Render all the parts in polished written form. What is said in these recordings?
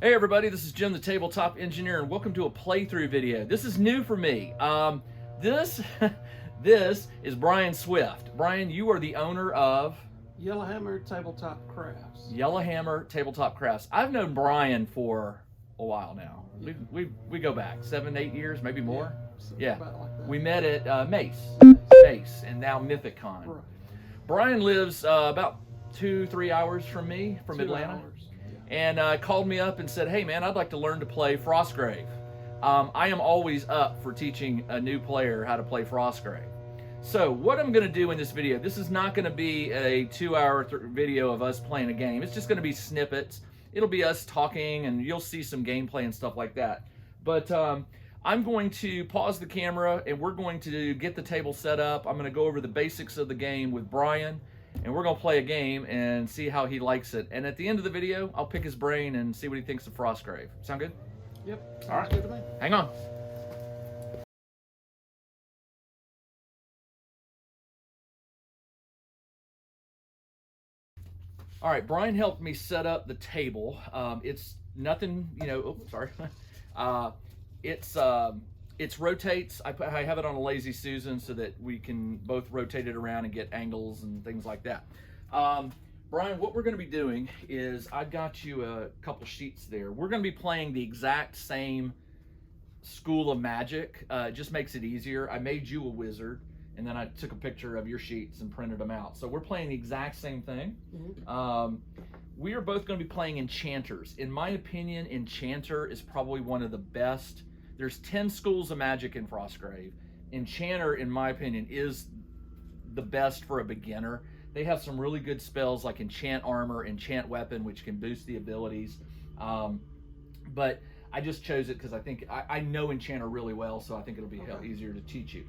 Hey everybody, this is Jim the Tabletop Engineer and welcome to a playthrough video. This is new for me. This is Bryan Swift. Bryan, you are the owner of Yellahammer Tabletop Crafts. Yellahammer Tabletop Crafts. I've known Bryan for a while now. Yeah. We go back 7-8 years, maybe more. Yeah. About like that. We met at Mace, and now Mythicon. Right. Bryan lives about 2-3 hours from me, from 2 Atlanta. hours. And called me up and said, hey man, I'd like to learn to play Frostgrave. I am always up for teaching a new player how to play Frostgrave. So what I'm going to do in this video, this is not going to be a 2-hour video of us playing a game. It's just going to be snippets. It'll be us talking and you'll see some gameplay and stuff like that. But I'm going to pause the camera and we're going to get the table set up. I'm going to go over the basics of the game with Bryan. And we're going to play a game and see how he likes it. And at the end of the video, I'll pick his brain and see what he thinks of Frostgrave. Sound good? Yep. All right. Good to me. Hang on. All right, Bryan helped me set up the table. It's nothing, you know, oh, sorry. It's rotates. I have it on a lazy Susan so that we can both rotate it around and get angles and things like that. Bryan, what we're going to be doing is I've got you a couple sheets there. We're going to be playing the exact same School of Magic. It just makes it easier. I made you a wizard, and then I took a picture of your sheets and printed them out. So we're playing the exact same thing. Mm-hmm. We are both going to be playing Enchanters. In my opinion, Enchanter is probably one of the best. There's 10 schools of magic in Frostgrave. Enchanter, in my opinion, is the best for a beginner. They have some really good spells like Enchant Armor, Enchant Weapon, which can boost the abilities. But I just chose it because I think I know Enchanter really well, so I think it'll be easier to teach you.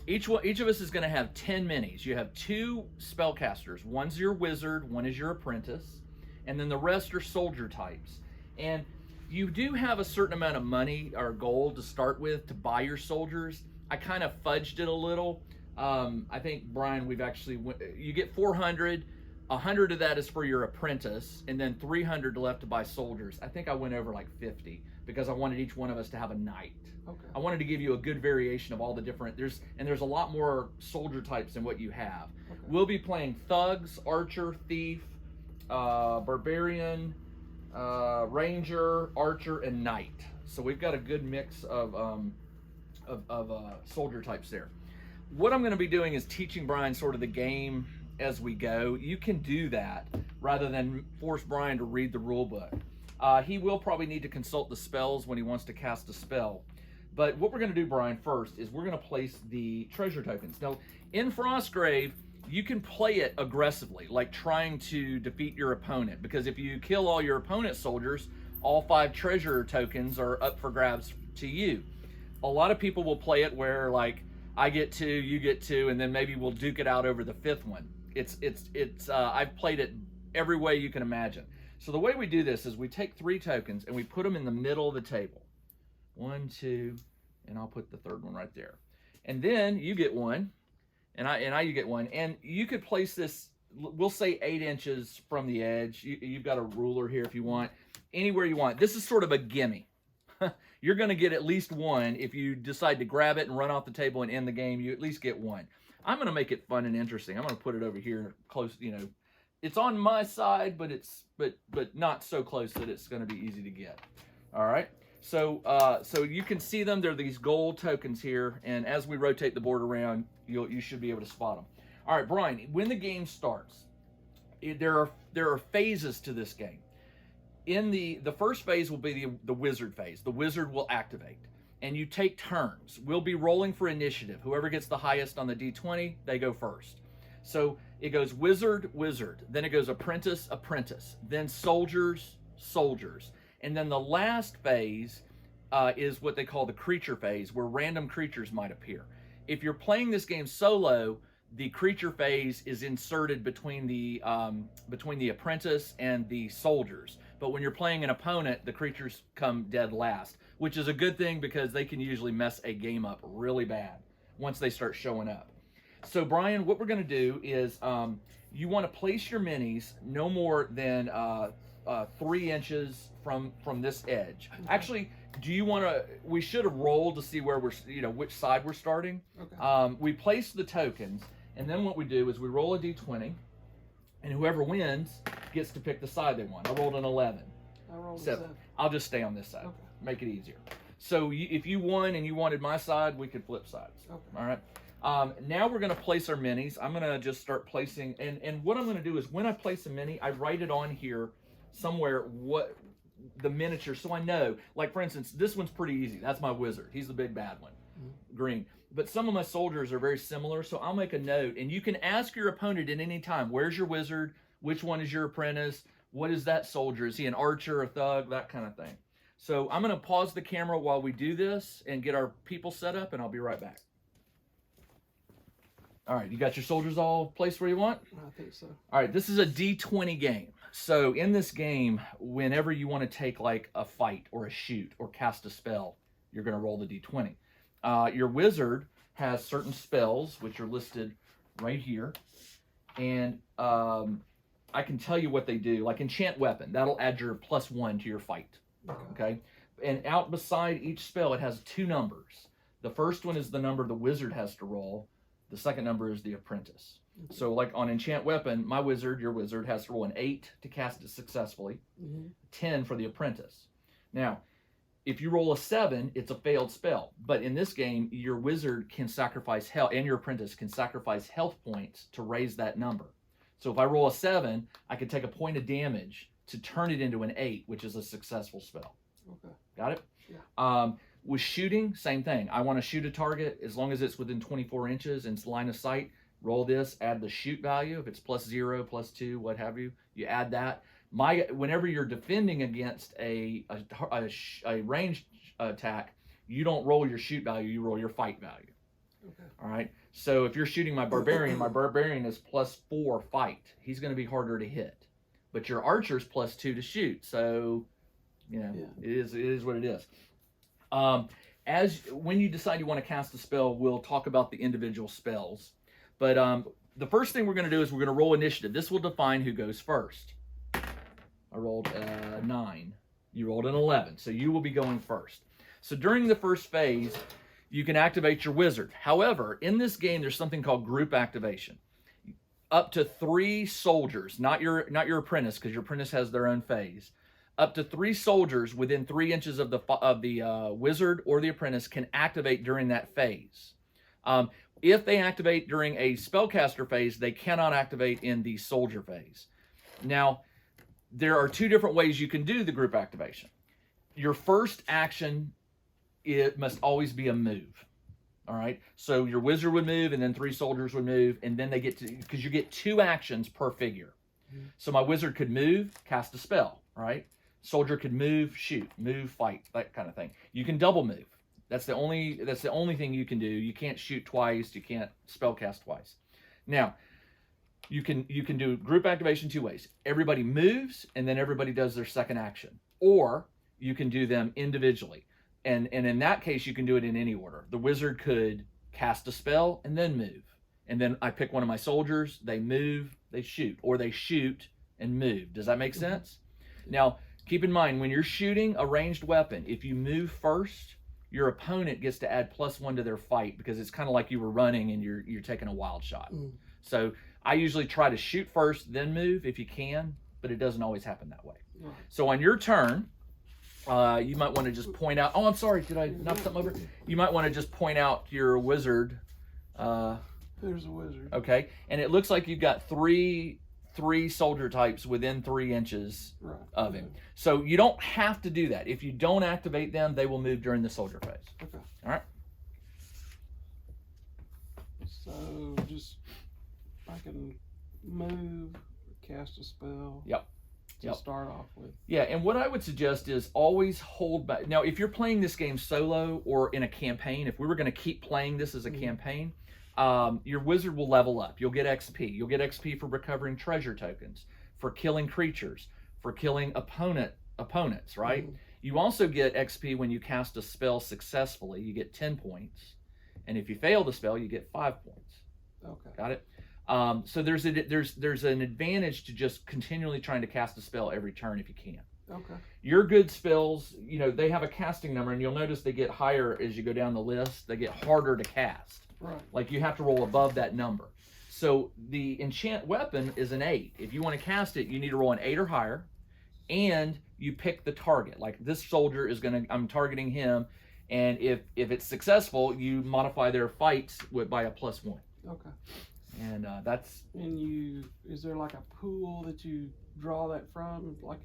Each of us is going to have 10 minis. You have 2 spellcasters. One's your wizard, one is your apprentice, and then the rest are soldier types. And you do have a certain amount of money or gold to start with to buy your soldiers. I kind of fudged it a little. I think, Bryan, you get 400. 100 of that is for your apprentice, and then 300 left to buy soldiers. I think I went over like 50 because I wanted each one of us to have a knight. Okay. I wanted to give you a good variation of all the different, there's a lot more soldier types than what you have. Okay. We'll be playing thugs, archer, thief, barbarian, ranger, archer, and knight. So we've got a good mix of soldier types there. What I'm going to be doing is teaching Bryan sort of the game as we go. You can do that rather than force Bryan to read the rule book. He will probably need to consult the spells when he wants to cast a spell. But what we're going to do, Bryan, first is we're going to place the treasure tokens. Now, in Frostgrave, you can play it aggressively, like trying to defeat your opponent, because if you kill all your opponent's soldiers, all 5 treasure tokens are up for grabs to you. A lot of people will play it where, like, I get 2, you get 2, and then maybe we'll duke it out over the 5th one. I've played it every way you can imagine. So the way we do this is we take 3 tokens and we put them in the middle of the table. 1, 2, and I'll put the 3rd one right there. And then you get 1. And you get 1, and you could place this, we'll say 8 inches from the edge. You've got a ruler here if you want, anywhere you want. This is sort of a gimme. You're going to get at least 1. If you decide to grab it and run off the table and end the game, you at least get 1. I'm going to make it fun and interesting. I'm going to put it over here close, you know. It's on my side, but but not so close that it's going to be easy to get. All right. So you can see them. They're these gold tokens here, and as we rotate the board around, you should be able to spot them. All right, Bryan, when the game starts, there are phases to this game. In the first phase will be the wizard phase. The wizard will activate, and you take turns. We'll be rolling for initiative. Whoever gets the highest on the D20, they go first. So it goes wizard, wizard, then it goes apprentice, apprentice, then soldiers, soldiers. And then the last phase is what they call the creature phase, where random creatures might appear. If you're playing this game solo, the creature phase is inserted between the apprentice and the soldiers. But when you're playing an opponent, the creatures come dead last, which is a good thing because they can usually mess a game up really bad once they start showing up. So, Bryan, what we're going to do is you want to place your minis no more than 3 inches from this edge. Actually, do you want to? We should have rolled to see where we're, which side we're starting. Okay. We place the tokens, and then what we do is we roll a d20, and whoever wins gets to pick the side they want. I rolled an 11. I rolled a 7. I'll just stay on this side. Okay. Make it easier. So if you won and you wanted my side, we could flip sides. Okay. All right. Now we're going to place our minis. I'm going to just start placing, and what I'm going to do is when I place a mini, I write it on here somewhere what the miniature, so I know. Like for instance, this one's pretty easy. That's my wizard. He's the big bad one, green. But some of my soldiers are very similar, so I'll make a note, and you can ask your opponent at any time, where's your wizard? Which one is your apprentice? What is that soldier? Is he an archer, a thug, that kind of thing. So I'm going to pause the camera while we do this and get our people set up, and I'll be right back. All right, you got your soldiers all placed where you want? I think so. All right, this is a D20 game. So in this game, whenever you want to take like a fight or a shoot or cast a spell, you're going to roll the D20. Your wizard has certain spells, which are listed right here. And I can tell you what they do. Like enchant weapon, that'll add your +1 to your fight. Okay? And out beside each spell, it has 2 numbers. The first one is the number the wizard has to roll. The second number is the apprentice. So like on enchant weapon, my wizard, your wizard, has to roll an 8 to cast it successfully, 10 for the apprentice. Now, if you roll a 7, it's a failed spell. But in this game, your wizard can sacrifice health, and your apprentice can sacrifice health points to raise that number. So if I roll a 7, I can take a point of damage to turn it into an 8, which is a successful spell. Okay. Got it? Yeah. With shooting, same thing. I want to shoot a target as long as it's within 24 inches and it's line of sight. Roll this, add the shoot value. If it's +0, +2, what have you, you add that. Whenever you're defending against a ranged attack, you don't roll your shoot value, you roll your fight value. Okay. All right. So if you're shooting my barbarian is +4 fight. He's going to be harder to hit. But your archer's +2 to shoot. So, it is what it is. When you decide you want to cast a spell, we'll talk about the individual spells. But the first thing we're going to do is we're going to roll initiative. This will define who goes first. I rolled a 9. You rolled an 11. So you will be going first. So during the first phase, you can activate your wizard. However, in this game, there's something called group activation. Up to 3 soldiers, not your apprentice, because your apprentice has their own phase. Up to 3 soldiers within 3 inches of the wizard or the apprentice can activate during that phase. If they activate during a spellcaster phase, they cannot activate in the soldier phase. Now, there are 2 different ways you can do the group activation. Your first action, it must always be a move. All right? So your wizard would move, and then 3 soldiers would move, and then they get to, because you get 2 actions per figure. So my wizard could move, cast a spell, right? Soldier could move, shoot, move, fight, that kind of thing. You can double move. That's the only thing you can do. You can't shoot twice. You can't spellcast twice. Now, you can do group activation 2 ways. Everybody moves, and then everybody does their second action. Or you can do them individually. And in that case, you can do it in any order. The wizard could cast a spell and then move. And then I pick one of my soldiers, they move, they shoot. Or they shoot and move. Does that make sense? Now, keep in mind, when you're shooting a ranged weapon, if you move first, your opponent gets to add +1 to their fight, because it's kind of like you were running and you're taking a wild shot. So I usually try to shoot first, then move if you can, but it doesn't always happen that way. Right. So on your turn, you might want to just point out, oh, I'm sorry, did I knock something over? You might want to just point out your wizard. There's a wizard. Okay, and it looks like you've got three soldier types within 3 inches of him. So you don't have to do that. If you don't activate them, they will move during the soldier phase. Okay. All right. So just I can move, cast a spell. Yep. To start off with. Yeah, and what I would suggest is always hold back. Now, if you're playing this game solo or in a campaign, if we were going to keep playing this as a campaign, your wizard will level up. You'll get XP. You'll get XP for recovering treasure tokens, for killing creatures, for killing opponents, right? You also get XP when you cast a spell successfully. You get 10 points. And if you fail the spell, you get 5 points. Okay. Got it? So there's an advantage to just continually trying to cast a spell every turn if you can. Okay. Your good spells, they have a casting number, and you'll notice they get higher as you go down the list. They get harder to cast. Right. Like you have to roll above that number. So the enchant weapon is an 8. If you want to cast it, you need to roll an 8 or higher, and you pick the target. Like this soldier I'm targeting him, and if it's successful, you modify their fights by a +1. Okay. And that's. And is there like a pool that you draw that from? Like,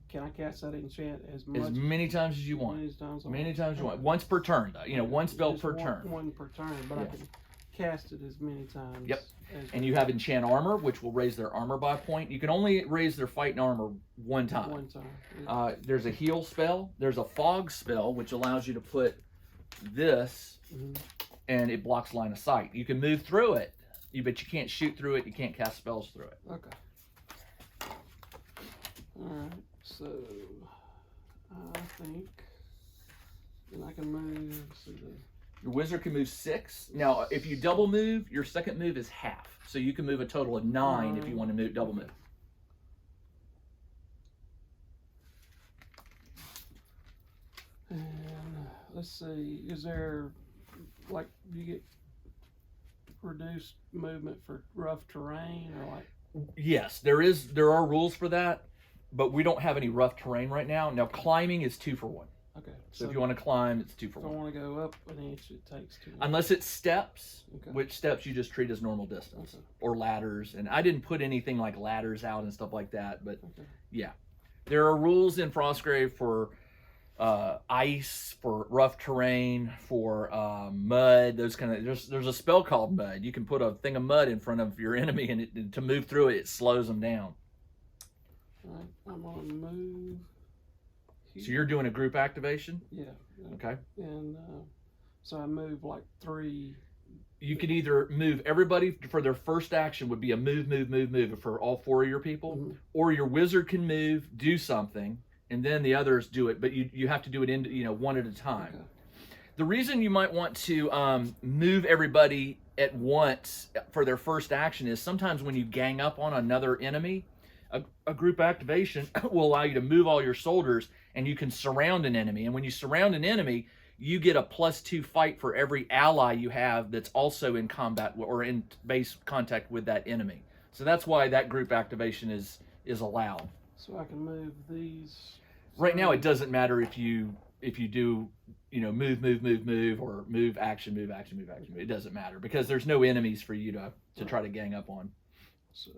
can I cast that enchant as many times as you want? Many times you want. Once per turn, though. One spell per turn. One per turn, but I can cast it as many times. Yep. And you have enchant armor, which will raise their armor by a point. You can only raise their fight and armor one time. One time. Yeah. There's a heal spell. There's a fog spell, which allows you to put this, and it blocks line of sight. You can move through it, but you can't shoot through it. You can't cast spells through it. Okay. Alright, so I think then I can move Your wizard can move 6. Now, if you double move, your second move is half. So you can move a total of 9 if you want to double move. And let's see, is there, like, you get reduced movement for rough terrain, or like? Yes, there are rules for that, but we don't have any rough terrain right now. Now, climbing is 2 for 1. Okay. So if you want to climb, it's 2 for 1. If I want to go up an inch, it takes 2. Unless it's steps, Okay. which steps you just treat as normal distance. Okay. Or ladders. And I didn't put anything like ladders out and stuff like that, but Okay. yeah. There are rules in Frostgrave for ice, for rough terrain, for mud, those kind of. There's a spell called mud. You can put a thing of mud in front of your enemy, and to move through it, it slows them down. All right, I'm gonna move. Here. So you're doing a group activation? Yeah. Okay. And so I move like 3. You could either move everybody for their first action would be a move for all 4 of your people, or your wizard can move, do something, and then the others do it, but you have to do it one at a time. Okay. The reason you might want to move everybody at once for their first action is sometimes when you gang up on another enemy, a group activation will allow you to move all your soldiers, and you can surround an enemy. And when you surround an enemy, you get a +2 fight for every ally you have that's also in combat or in base contact with that enemy. So that's why that group activation is allowed. So I can move these. Right now, it doesn't matter if you do move, or move action. It doesn't matter because there's no enemies for you to try to gang up on. So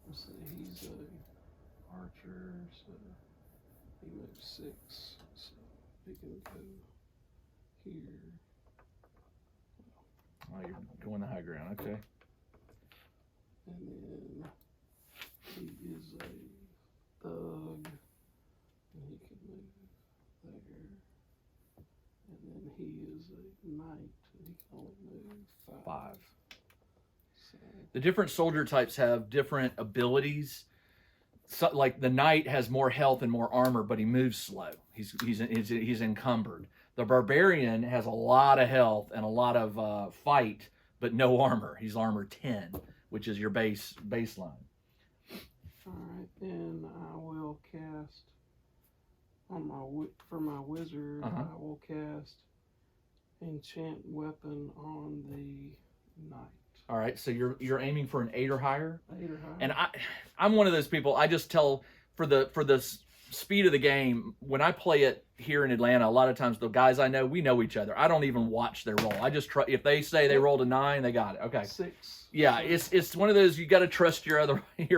let's see, he's a archer, so he moves 6, so he can go here. Oh, you're going the high ground, okay. And then he is a thug, and he can move there. And then he is a knight, and he can only move 5. So. The different soldier types have different abilities. So, like the knight has more health and more armor, but he moves slow. He's encumbered. The barbarian has a lot of health and a lot of fight, but no armor. He's armor 10, which is your baseline. All right, then I will cast for my wizard. I will cast enchant weapon on the knight. All right, so you're aiming for an 8 or higher. 8 or higher. And I'm one of those people. I just tell for the speed of the game. When I play it here in Atlanta, a lot of times the guys I know, we know each other. I don't even watch their roll. I just try. If they say they rolled a 9, they got it. Okay. 6. Yeah, it's one of those you got to trust your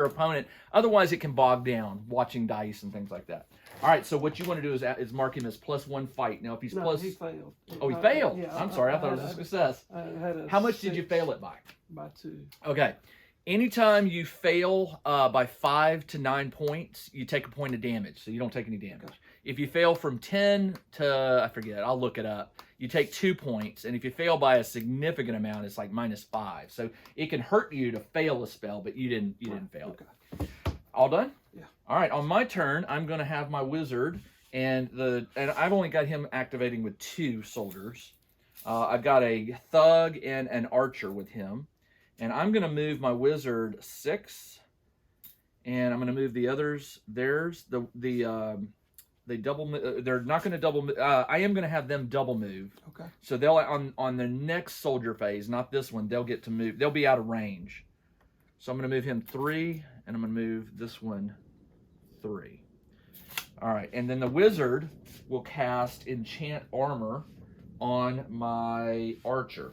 opponent. Otherwise, it can bog down watching dice and things like that. All right, so what you want to do is mark him as +1 fight. Now, if he's he failed. Oh, he failed. Yeah, I'm sorry. I thought it was a success. How much did you fail it by? By 2. Okay. Anytime you fail by 5 to 9 points, you take a point of damage, so you don't take any damage. Okay. If you fail from 10 to, I forget, I'll look it up, you take 2 points, and if you fail by a significant amount, it's like -5. So it can hurt you to fail a spell, but you didn't fail it. Okay. All done? Yeah. All right, on my turn, I'm going to have my wizard, and I've only got him activating with 2 soldiers. I've got a thug and an archer with him. And I'm going to move my wizard 6, and I'm going to move the others theirs. They double. They're not going to double. I am going to have them double move. Okay. So they'll on the next soldier phase, not this one. They'll get to move. They'll be out of range. So I'm going to move him 3, and I'm going to move this one 3. All right, and then the wizard will cast enchant armor on my archer.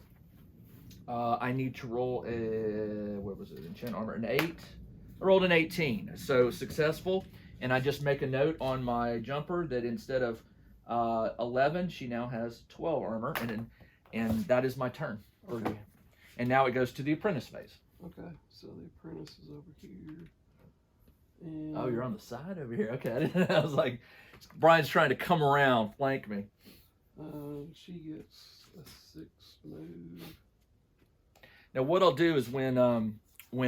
I need to roll a, what was it, enchant armor, an 8. I rolled an 18, so successful. And I just make a note on my jumper that instead of 11, she now has 12 armor, and that is my turn. Okay. And now it goes to the apprentice phase. Okay, so the apprentice is over here. And Oh, you're on the side over here. Okay, I was like, Brian's trying to come around, flank me. she gets a 6 move. Now, what I'll do is when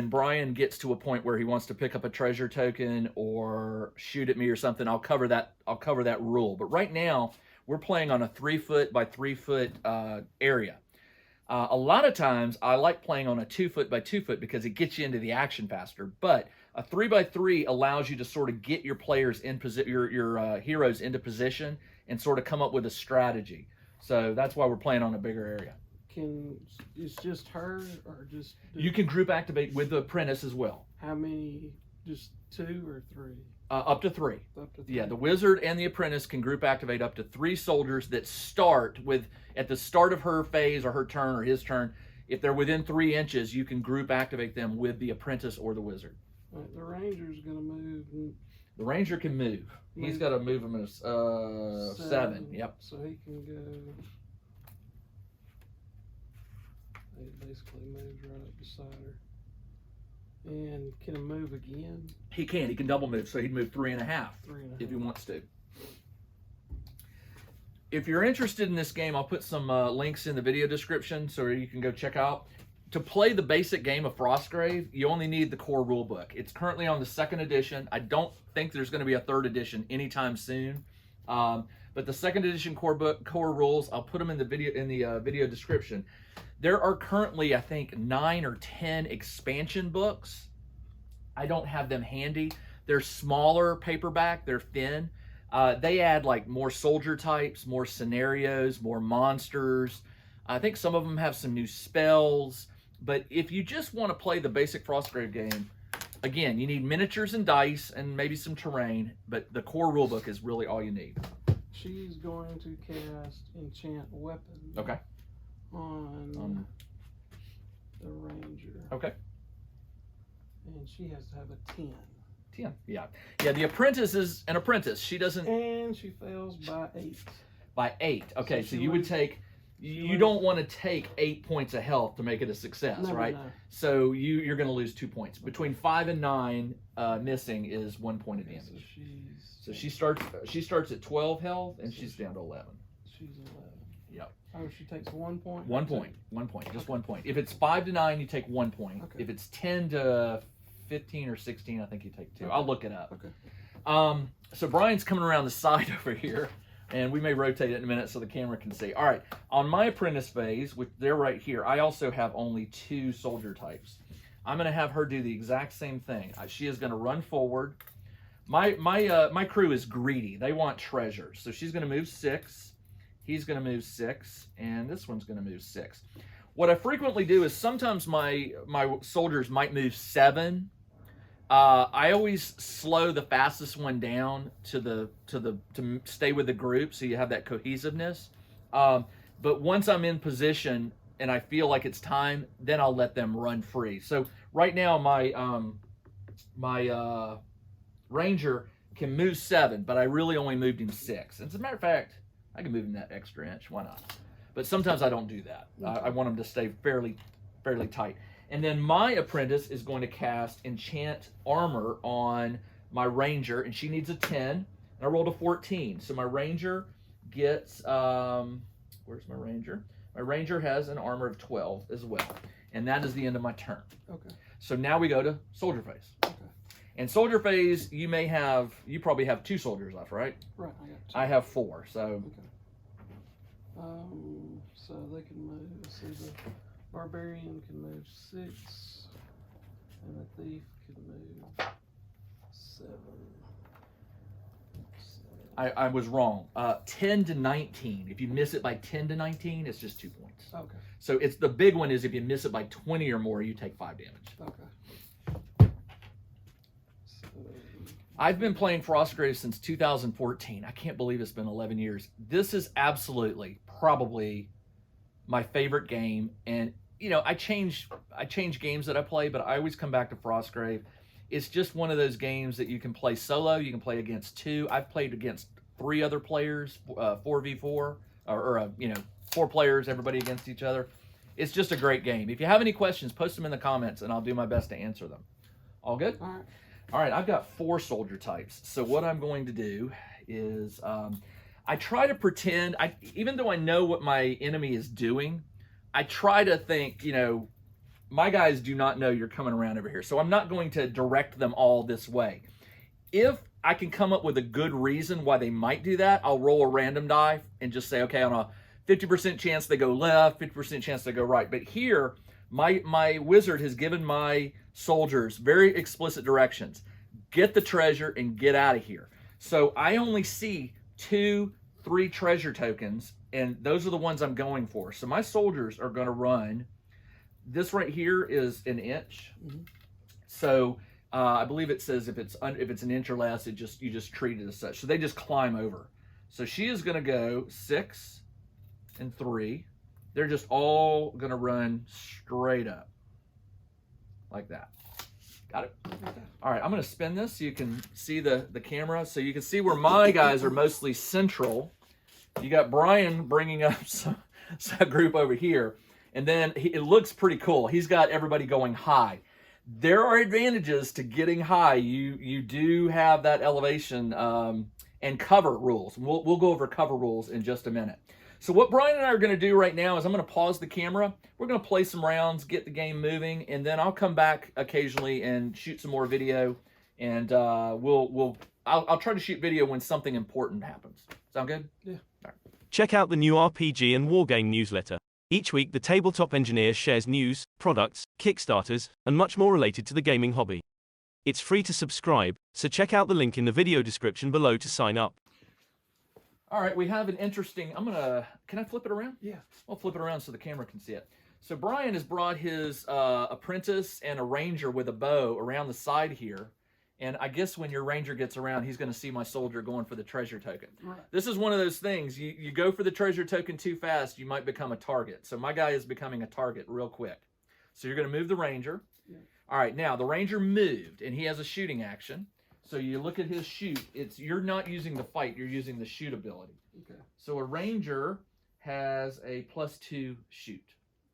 Bryan gets to a point where he wants to pick up a treasure token or shoot at me or something, I'll cover that rule. But right now, we're playing on a 3-foot by 3-foot area. A lot of times, I like playing on a 2-foot by 2-foot because it gets you into the action faster. But a 3-by-3 allows you to sort of get your players in your heroes into position and sort of come up with a strategy. So that's why we're playing on a bigger area. It's just her, or just You can group activate with the apprentice as well. how many? Just 2 or 3? Up to 3. Up to 3. Yeah, the wizard and the apprentice can group activate up to 3 soldiers that start with, at the start of her phase or her turn or his turn, if they're within 3 inches, you can group activate them with the apprentice or the wizard. Right, the ranger's going to move. The ranger can move. He's got to move him in 7. Yep. So he can go. He basically moves right up beside her. And can he move again? He can. He can double move, so he'd move 3.5 3.5. if he wants to. If you're interested in this game, I'll put some links in the video description so you can go check out. To play the basic game of Frostgrave, you only need the core rulebook. It's currently on the 2nd edition. I don't think there's going to be a 3rd edition anytime soon. But the 2nd edition core rules, I'll put them in the video description. There are currently, I think, 9 or 10 expansion books. I don't have them handy. They're smaller paperback. They're thin. They add like more soldier types, more scenarios, more monsters. I think some of them have some new spells. But if you just want to play the basic Frostgrave game, again, you need miniatures and dice and maybe some terrain. But the core rulebook is really all you need. She's going to cast enchant weapon. Okay. On the ranger. Okay. And she has to have a 10. 10. Yeah. Yeah, the apprentice is an apprentice. She doesn't. And she fails by 8. By 8. Okay, so you would take. You lose. don't want to take 8 points of health to make it a success, No, right? no. So you're going to lose 2 points. Between 5 and 9, missing is 1 point of Okay, damage. so So she starts at 12 health and she's down to 11. she's 11. Yep. Oh, she takes 1 point? 1 point. 1 point. Just 1 point. If it's 5 to 9, you take 1 point. Okay. If it's 10 to 15 or 16, I think you take 2. Okay. I'll look it up. Okay. So Brian's coming around the side over here, and we may rotate it in a minute so the camera can see. All right, on my apprentice phase, which they're right here, I also have only 2 soldier types. I'm going to have her do the exact same thing. She is going to run forward. My crew is greedy. They want treasures. So she's going to move 6. He's going to move 6, and this one's going to move 6. What I frequently do is sometimes my soldiers might move 7. I always slow the fastest one down to stay with the group, so you have that cohesiveness. But once I'm in position and I feel like it's time, then I'll let them run free. So right now my ranger can move 7, but I really only moved him 6. As a matter of fact, I can move him that extra inch. Why not? But sometimes I don't do that. I want him to stay fairly tight. And then my apprentice is going to cast enchant armor on my ranger, and she needs a 10. And I rolled a 14. So my ranger gets, where's my ranger? My ranger has an armor of 12 as well. And that is the end of my turn. Okay. So now we go to soldier phase. Okay. And soldier phase, you probably have 2 soldiers left, right? Right, I got 2. I have 4, so. Okay. So they can move. Let's see, Barbarian can move 6, and a thief can move 7. I was wrong. 10 to 19. If you miss it by 10 to 19, it's just 2 points. Okay. So it's the big one is if you miss it by 20 or more, you take 5 damage. Okay. So, I've been playing Frostgrave since 2014. I can't believe it's been 11 years. This is absolutely, probably my favorite game. And, you know, I change games that I play, but I always come back to Frostgrave. It's just one of those games that you can play solo. You can play against 2. I've played against 3 other players, 4v4, or 4 players, everybody against each other. It's just a great game. If you have any questions, post them in the comments, and I'll do my best to answer them. All good? all right. All right, I've got 4 soldier types. So what I'm going to do is I try to pretend, even though I know what my enemy is doing, I try to think, you know, my guys do not know you're coming around over here. So I'm not going to direct them all this way. If I can come up with a good reason why they might do that, I'll roll a random die and just say, okay, on a 50% chance they go left, 50% chance they go right. But here, my wizard has given my soldiers very explicit directions. Get the treasure and get out of here. So I only see 2, 3 treasure tokens, and those are the ones I'm going for. So my soldiers are going to run. This right here is an inch. Mm-hmm. So I believe it says if it's an inch or less, you just treat it as such. So they just climb over. So she is going to go 6 and 3. They're just all going to run straight up like that. Got it? All right, I'm going to spin this so you can see the camera. So you can see where my guys are mostly central. You got Bryan bringing up some group over here. And then it looks pretty cool. He's got everybody going high. There are advantages to getting high. You do have that elevation and cover rules. We'll go over cover rules in just a minute. So what Bryan and I are going to do right now is I'm going to pause the camera. We're going to play some rounds, get the game moving, and then I'll come back occasionally and shoot some more video. And I'll try to shoot video when something important happens. Sound good? Yeah. All right. Check out the new RPG and Wargame newsletter. Each week, the Tabletop Engineer shares news, products, Kickstarters, and much more related to the gaming hobby. It's free to subscribe, so check out the link in the video description below to sign up. All right, we have an interesting, can I flip it around? Yeah. I'll flip it around so the camera can see it. So Bryan has brought his apprentice and a ranger with a bow around the side here. And I guess when your ranger gets around, he's going to see my soldier going for the treasure token. Right. This is one of those things. You go for the treasure token too fast, you might become a target. So my guy is becoming a target real quick. So you're going to move the ranger. Yeah. All right, now the ranger moved, and he has a shooting action. So you look at his shoot. You're not using the fight. You're using the shoot ability. Okay. So a ranger has a +2 shoot.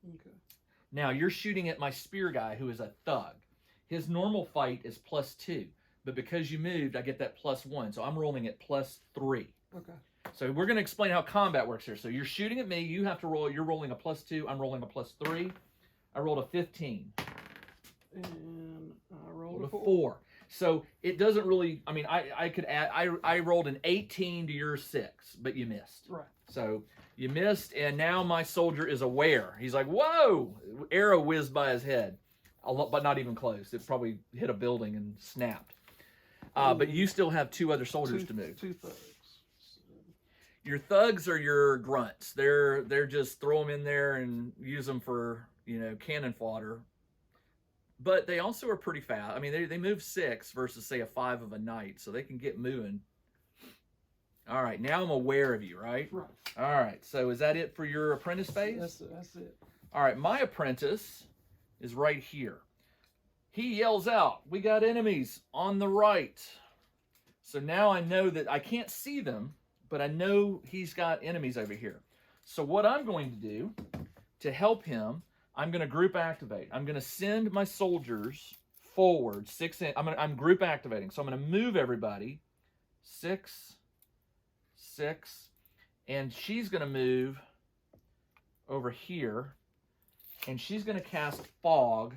Okay. Now you're shooting at my spear guy, who is a thug. His normal fight is +2, but because you moved, I get that +1. So I'm rolling at +3. Okay. So we're going to explain how combat works here. So you're shooting at me. You have to roll. You're rolling a +2. I'm rolling a +3. I rolled a 15. And I rolled a 4. So it doesn't really. I mean, I could add. I rolled an 18 to your 6, but you missed. Right. So you missed, and now my soldier is aware. He's like, "Whoa!" Arrow whizzed by his head. But not even close. It probably hit a building and snapped. But you still have 2 other soldiers to move. 2 thugs. Your thugs are your grunts. They're just throw them in there and use them for cannon fodder. But they also are pretty fast. I mean, they move 6 versus say a 5 of a knight, so they can get moving. All right, now I'm aware of you, right? Right. All right. So is that it for your apprentice phase? That's it. All right, my apprentice is right here. He yells out, "We got enemies on the right." So now I know that I can't see them, but I know he's got enemies over here. So what I'm going to do to help him, I'm going to group activate. I'm going to send my soldiers forward 6 in. I'm group activating. So I'm going to move everybody 6, 6, and she's going to move over here. And she's going to cast fog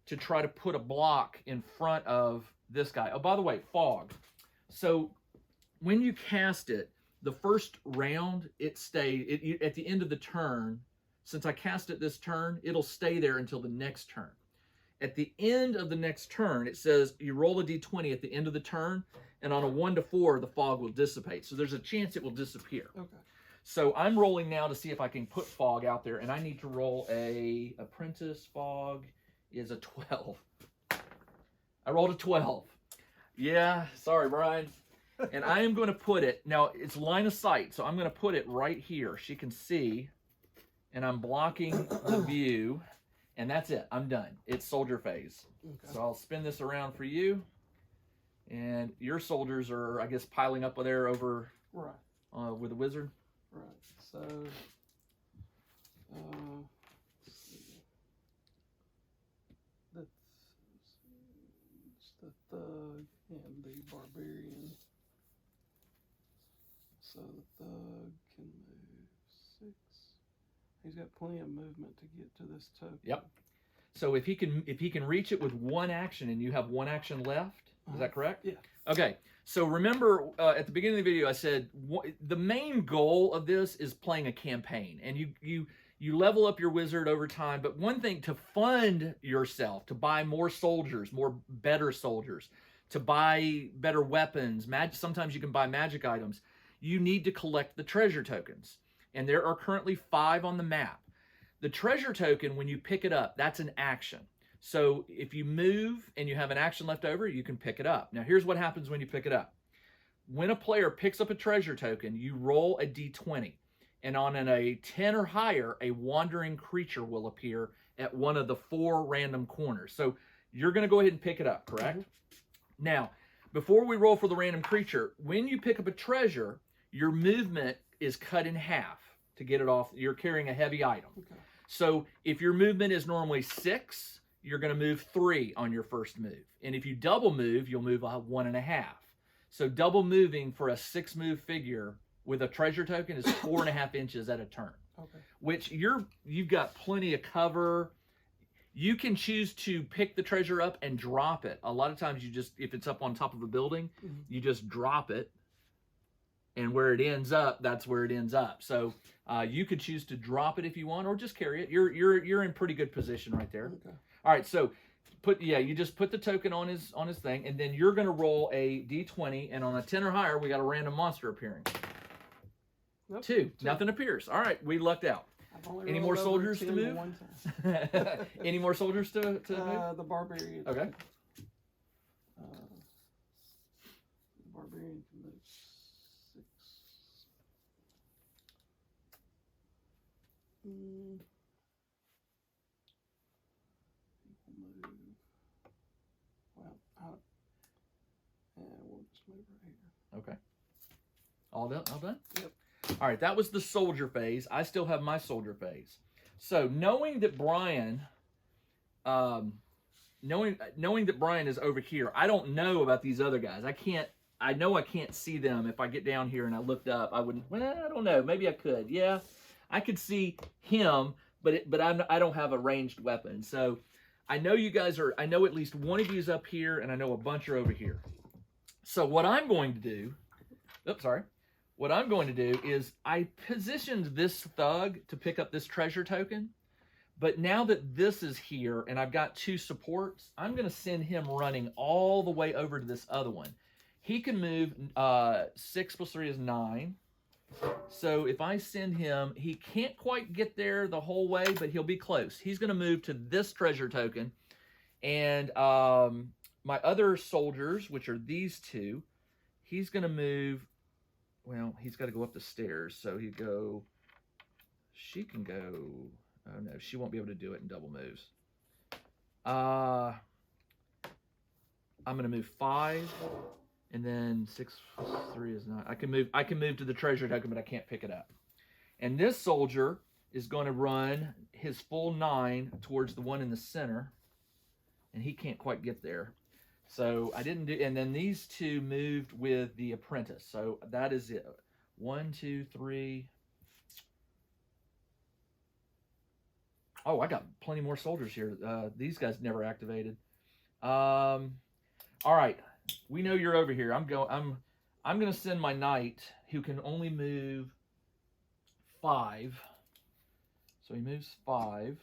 to try to put a block in front of this guy. Oh, by the way, fog. So when you cast it, the first round, it stays, at the end of the turn, since I cast it this turn, it'll stay there until the next turn. At the end of the next turn, it says you roll a d20 at the end of the turn, and on a 1 to 4, the fog will dissipate. So there's a chance it will disappear. Okay. So I'm rolling now to see if I can put fog out there, and I need to roll a apprentice fog is a 12. I rolled a 12. Yeah, sorry, Brian. And I am going to put it, now it's line of sight, so I'm going to put it right here. She can see, and I'm blocking the view, and that's it. I'm done. It's soldier phase. Okay. So I'll spin this around for you, and your soldiers are, I guess, piling up there over Right. with the wizard. Right. So, let's see. That's the thug and the barbarian. So the thug can move 6. He's got plenty of movement to get to this token. Yep. So if he can reach it with one action, and you have one action left, is that correct? Yeah. Okay. So remember, at the beginning of the video, I said the main goal of this is playing a campaign, and you level up your wizard over time. But one thing, to fund yourself, to buy more soldiers, better soldiers, to buy better weapons. Sometimes you can buy magic items. You need to collect the treasure tokens, and there are currently 5 on the map. The treasure token, when you pick it up, that's an action. So if you move and you have an action left over, you can pick it up. Now here's what happens when you pick it up. When a player picks up a treasure token, you roll a d20. And on a 10 or higher, a wandering creature will appear at one of the 4 random corners. So you're going to go ahead and pick it up, correct? Mm-hmm. Now, before we roll for the random creature, when you pick up a treasure, your movement is cut in half to get it off. You're carrying a heavy item. Okay. So if your movement is normally 6, you're going to move 3 on your first move. And if you double move, you'll move 1.5. So double moving for a 6-move figure with a treasure token is 4.5 inches at a turn. Okay. Which you've got plenty of cover. You can choose to pick the treasure up and drop it. A lot of times if it's up on top of a building, Mm-hmm. you just drop it. And where it ends up, that's where it ends up. So you could choose to drop it if you want, or just carry it. You're in pretty good position right there. Okay. All right, so you just put the token on his thing, and then you're going to roll a d20, and on a 10 or higher, we got a random monster appearing. Nope. 2. Nothing appears. All right, we lucked out. Any more soldiers to move? Any more soldiers to move? The barbarian. Okay. The barbarian can move 6. He will move. Well, we'll just move right here. Okay. All done? All done? Yep. All right, that was the soldier phase. I still have my soldier phase. So knowing that Bryan, knowing that Bryan is over here, I don't know about these other guys. I know I can't see them. If I get down here and I looked up, I wouldn't. Well, I don't know. Maybe I could. Yeah, I could see him, but I don't have a ranged weapon. So I know you guys are. I know at least one of you is up here, and I know a bunch are over here. So what I'm going to do. Oops, sorry. What I'm going to do is I positioned this thug to pick up this treasure token, but now that this is here and I've got 2 supports, I'm going to send him running all the way over to this other one. He can move 6 plus 3 is 9. So if I send him, he can't quite get there the whole way, but he'll be close. He's going to move to this treasure token, and my other soldiers, which are these 2, he's going to move. Well, he's got to go up the stairs, so she can go, oh no, she won't be able to do it in double moves. I'm going to move 5, and then 6 plus 3 is 9. I can move to the treasure token, but I can't pick it up. And this soldier is going to run his full 9 towards the one in the center, and he can't quite get there. So I didn't do, and then these 2 moved with the apprentice. So that is it. 1, 2, 3. Oh, I got plenty more soldiers here. These guys never activated. All right, we know you're over here. I'm going to send my knight, who can only move 5. So he moves 5,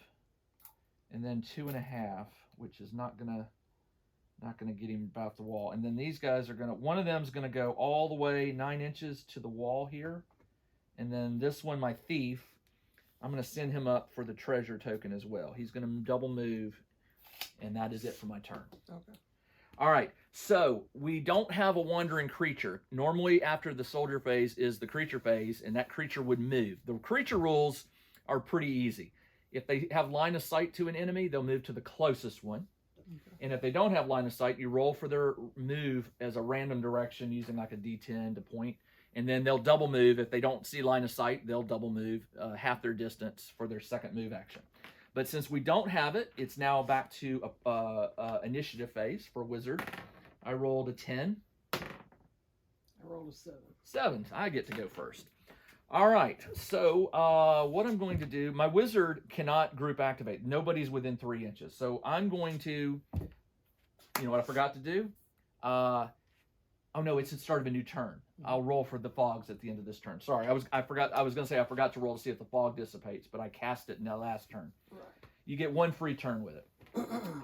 and then 2.5, which is not gonna get him about the wall. And then these guys are gonna, one of them is gonna go all the way 9 inches to the wall here, and then this one, my thief, I'm gonna send him up for the treasure token as well. He's gonna double move, and that is it for my turn. Okay. All right, so we don't have a wandering creature. Normally after the soldier phase is the creature phase, and that creature would move. The creature rules are pretty easy. If they have line of sight to an enemy, they'll move to the closest one. Okay. And if they don't have line of sight, you roll for their move as a random direction using like a D10 to point. And then they'll double move. If they don't see line of sight, they'll double move half their distance for their second move action. But since we don't have it, it's now back to initiative phase for Wizard. I rolled a 10. I rolled a 7. 7. I get to go first. All right. So what I'm going to do, my Wizard cannot group activate. Nobody's within 3 inches. So I'm going to, you know what I forgot to do? Oh no, it's the start of a new turn. I'll roll for the fogs at the end of this turn. Sorry, I forgot. I was going to say I forgot to roll to see if the fog dissipates, but I cast it in the last turn. Right. You get 1 free turn with it.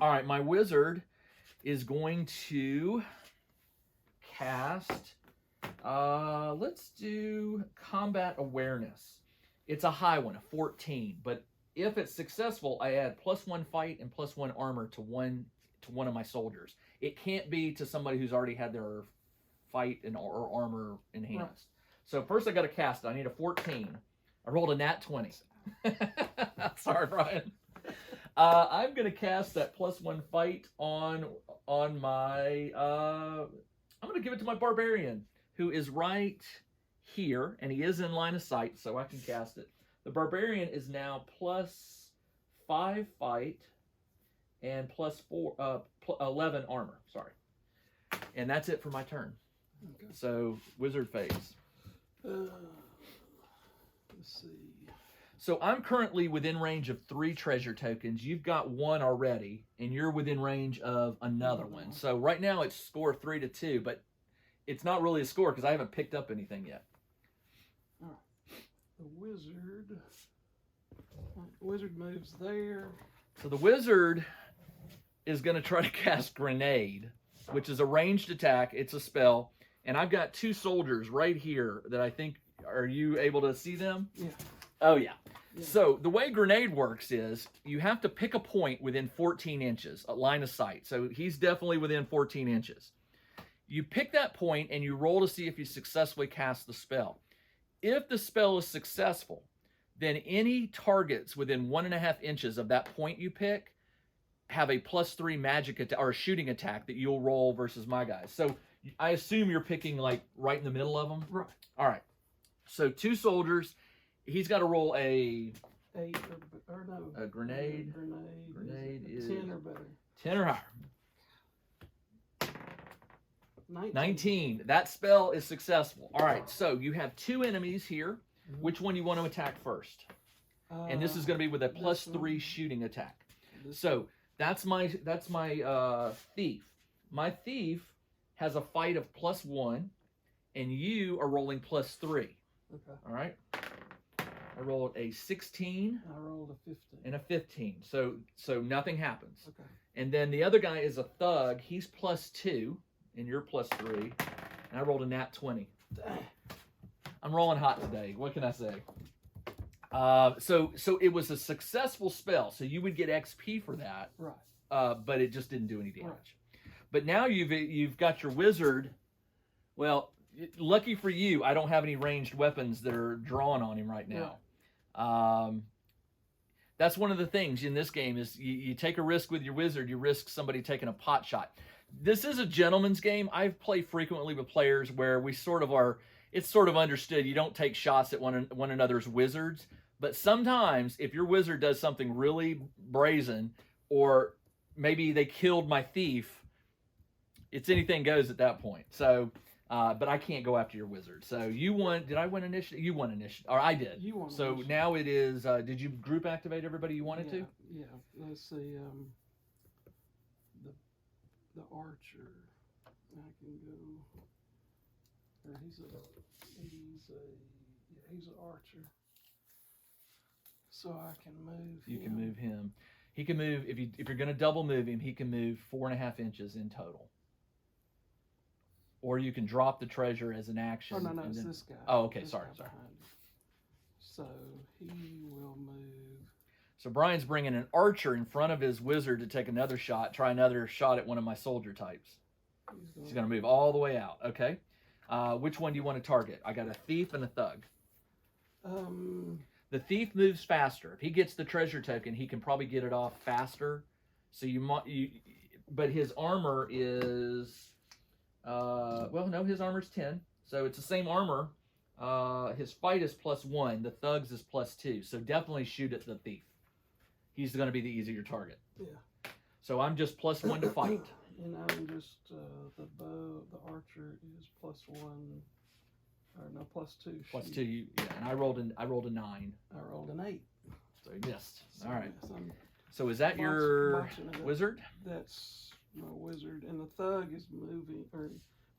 All right, my Wizard is going to cast. Let's do combat awareness. It's a high one, a 14. But if it's successful, I add +1 fight and +1 armor to one of my soldiers. It can't be to somebody who's already had their fight and or armor enhanced. Right. So first I got to cast it. I need a 14. I rolled a nat 20. Sorry, Bryan. I'm going to cast that +1 fight on my. I'm going to give it to my barbarian, who is right here, and he is in line of sight, so I can cast it. The barbarian is now +5 fight and +11 armor. Sorry, and that's it for my turn. Okay. So Wizard phase. Let's see. So I'm currently within range of 3 treasure tokens. You've got 1 already, and you're within range of another one. So right now it's score 3-2, but it's not really a score because I haven't picked up anything yet. All right. The wizard moves there. So the wizard is going to try to cast Grenade, which is a ranged attack. It's a spell. And I've got 2 soldiers right here that I think, are you able to see them? Yeah. Oh, yeah. So the way Grenade works is you have to pick a point within 14 inches, a line of sight. So he's definitely within 14 inches. You pick that point and you roll to see if you successfully cast the spell. If the spell is successful, then any targets within 1.5 inches of that point you pick have a +3 magic attack or a shooting attack that you'll roll versus my guys. So I assume you're picking like right in the middle of them? Right. All right. So 2 soldiers. He's got to roll a 8 or no. A grenade. Grenade is 10 or better. 10 or higher. 19. 19. That spell is successful. All right. So you have 2 enemies here. Which one do you want to attack first? And this is going to be with a +3 shooting attack. So that's my thief. My thief has a fight of +1, and you are rolling +3. Okay. All right. I rolled a 16. I rolled a 15. And a 15. So nothing happens. Okay. And then the other guy is a thug. He's +2, and you're +3. And I rolled a nat 20. I'm rolling hot today. What can I say? So it was a successful spell. So you would get XP for that. Right. But it just didn't do any damage. Right. But now you've got your wizard. Well, lucky for you, I don't have any ranged weapons that are drawn on him right now. Right. That's one of the things in this game is you take a risk with your wizard, you risk somebody taking a pot shot. This is a gentleman's game. I've played frequently with players where we sort of are, it's sort of understood you don't take shots at one another's wizards. But sometimes if your wizard does something really brazen, or maybe they killed my thief, it's anything goes at that point. So, but I can't go after your wizard. So you won. Did I win initiative? You won initiative. Or I did. You won. So initiative. Now it is. Did you group activate everybody you wanted to? Yeah. Let's see. The archer. I can go. He's an archer. So I can move. You can move him. He can move if you're going to double move him. He can move 4.5 inches in total. Or you can drop the treasure as an action. Oh no, and it's then, this guy. Oh, okay, This sorry. guy behind you. So he will move. So Brian's bringing an archer in front of his wizard to take another shot. Try another shot at one of my soldier types. He's going to move all the way out. Okay. Which one do you want to target? I got a thief and a thug. The thief moves faster. If he gets the treasure token, he can probably get it off faster. So but his armor is, well, no, his armor's 10. So it's the same armor. His fight is +1. The thug's is +2. So definitely shoot at the thief. He's going to be the easier target. Yeah. So I'm just +1 to fight. And I'm just the archer is +1. Or no, +2. +2. Yeah, and I rolled a 9. I rolled an 8. So you missed. So, All right. yes, So is that your that. wizard? That's my wizard, and the thug is moving, or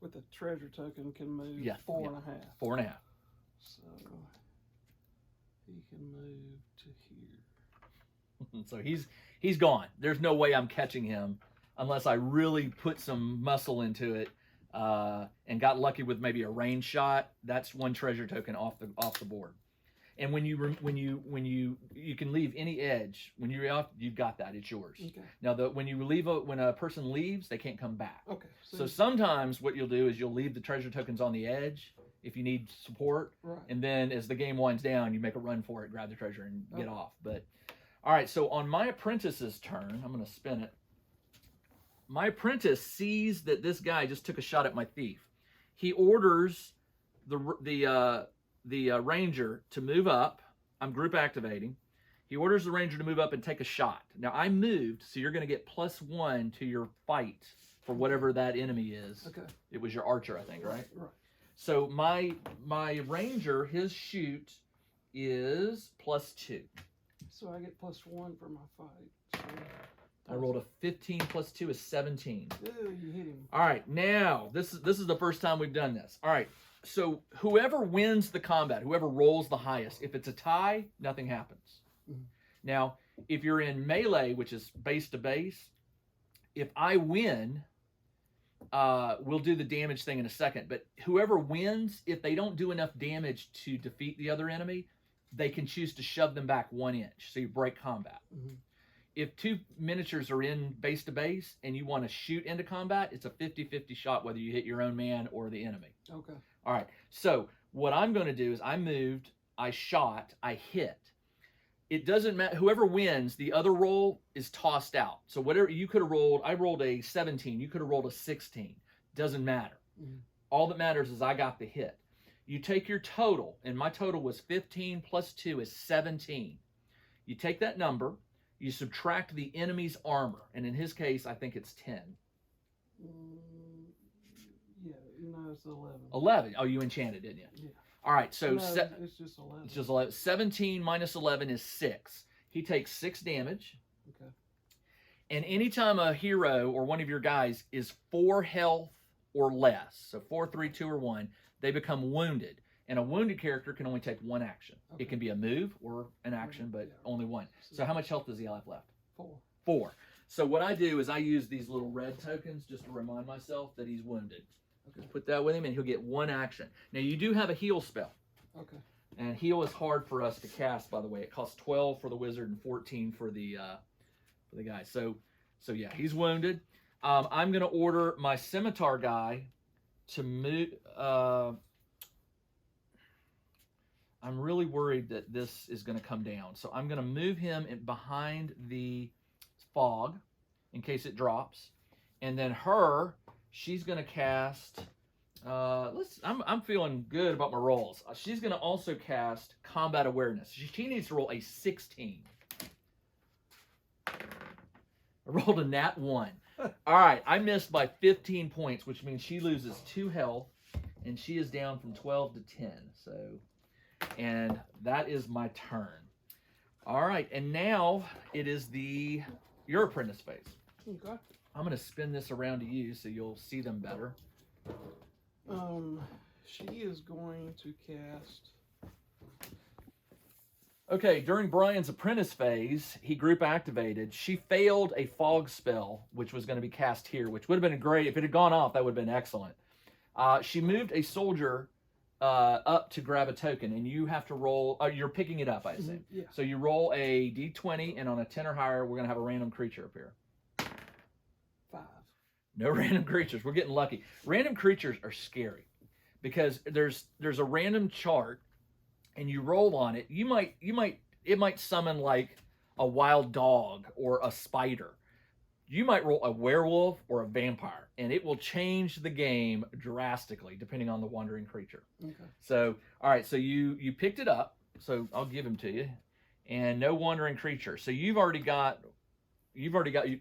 with a treasure token can move 4.5. 4.5. So he can move to here. So he's gone. There's no way I'm catching him unless I really put some muscle into it and got lucky with maybe a range shot. That's one treasure token off the board. And when you can leave any edge when you're off, you've got that. It's yours. Okay. Now when a person leaves, they can't come back. Okay. So sometimes what you'll do is you'll leave the treasure tokens on the edge if you need support, right. And then as the game winds down, you make a run for it, grab the treasure, and get off. But all right, so on my apprentice's turn, I'm going to spin it. My apprentice sees that this guy just took a shot at my thief. He orders the ranger to move up. I'm group activating. He orders the ranger to move up and take a shot. Now I moved, so you're going to get +1 to your fight for whatever that enemy is. Okay. It was your archer, I think, right? Right. So my ranger, his shoot is +2. So I get +1 for my fight. So I rolled a 15 +2 is 17. Ooh, you hit him. All right, now this is the first time we've done this. All right, so whoever wins the combat, whoever rolls the highest, if it's a tie, nothing happens. Mm-hmm. Now, if you're in melee, which is base to base, if I win, we'll do the damage thing in a second. But whoever wins, if they don't do enough damage to defeat the other enemy, they can choose to shove them back 1 inch, so you break combat. Mm-hmm. If 2 miniatures are in base to base and you want to shoot into combat, it's a 50-50 shot whether you hit your own man or the enemy. Okay. All right. So what I'm going to do is I moved, I shot, I hit. It doesn't matter. Whoever wins, the other roll is tossed out. So whatever you could have rolled, I rolled a 17. You could have rolled a 16. Doesn't matter. Mm-hmm. All that matters is I got the hit. You take your total, and my total was 15 +2 is 17. You take that number, you subtract the enemy's armor, and in his case, I think it's 10. Yeah, no, it's 11. 11. Oh, you enchanted, didn't you? Yeah. All right, so No, it's just 11. it's just 11. 17 minus 11 is 6. He takes 6 damage. Okay. And anytime a hero or one of your guys is 4 health or less, so 4, 3, 2, or 1, they become wounded. And a wounded character can only take 1 action. Okay. It can be a move or an action, but only 1. So how much health does he have left? 4. 4. So what I do is I use these little red tokens just to remind myself that he's wounded. Okay. Put that with him, and he'll get 1 action. Now, you do have a heal spell. Okay. And heal is hard for us to cast, by the way. It costs 12 for the wizard and 14 for the guy. So yeah, he's wounded. I'm going to order my scimitar guy to move. I'm really worried that this is going to come down. So I'm going to move him behind the fog in case it drops. And then she's going to cast... I'm feeling good about my rolls. She's going to also cast Combat Awareness. She needs to roll a 16. I rolled a nat 1. All right, I missed by 15 points, which means she loses 2 health, and she is down from 12 to 10. And that is my turn. All right, and now it is your apprentice phase. Okay. I'm going to spin this around to you so you'll see them better. She is going to cast. Okay, during Bryan's apprentice phase, he group activated. She failed a fog spell, which was going to be cast here, which would have been great. If it had gone off, that would have been excellent. She moved a soldier up to grab a token, and you have to roll. You're picking it up, I assume. Yeah. So you roll a d20, and on a 10 or higher, we're going to have a random creature appear. 5. No random creatures. We're getting lucky. Random creatures are scary because there's a random chart, and you roll on it. It might summon like a wild dog or a spider. You might roll a werewolf or a vampire, and it will change the game drastically depending on the wandering creature. Okay. So, all right, so you picked it up, so I'll give him to you, and no wandering creature. So you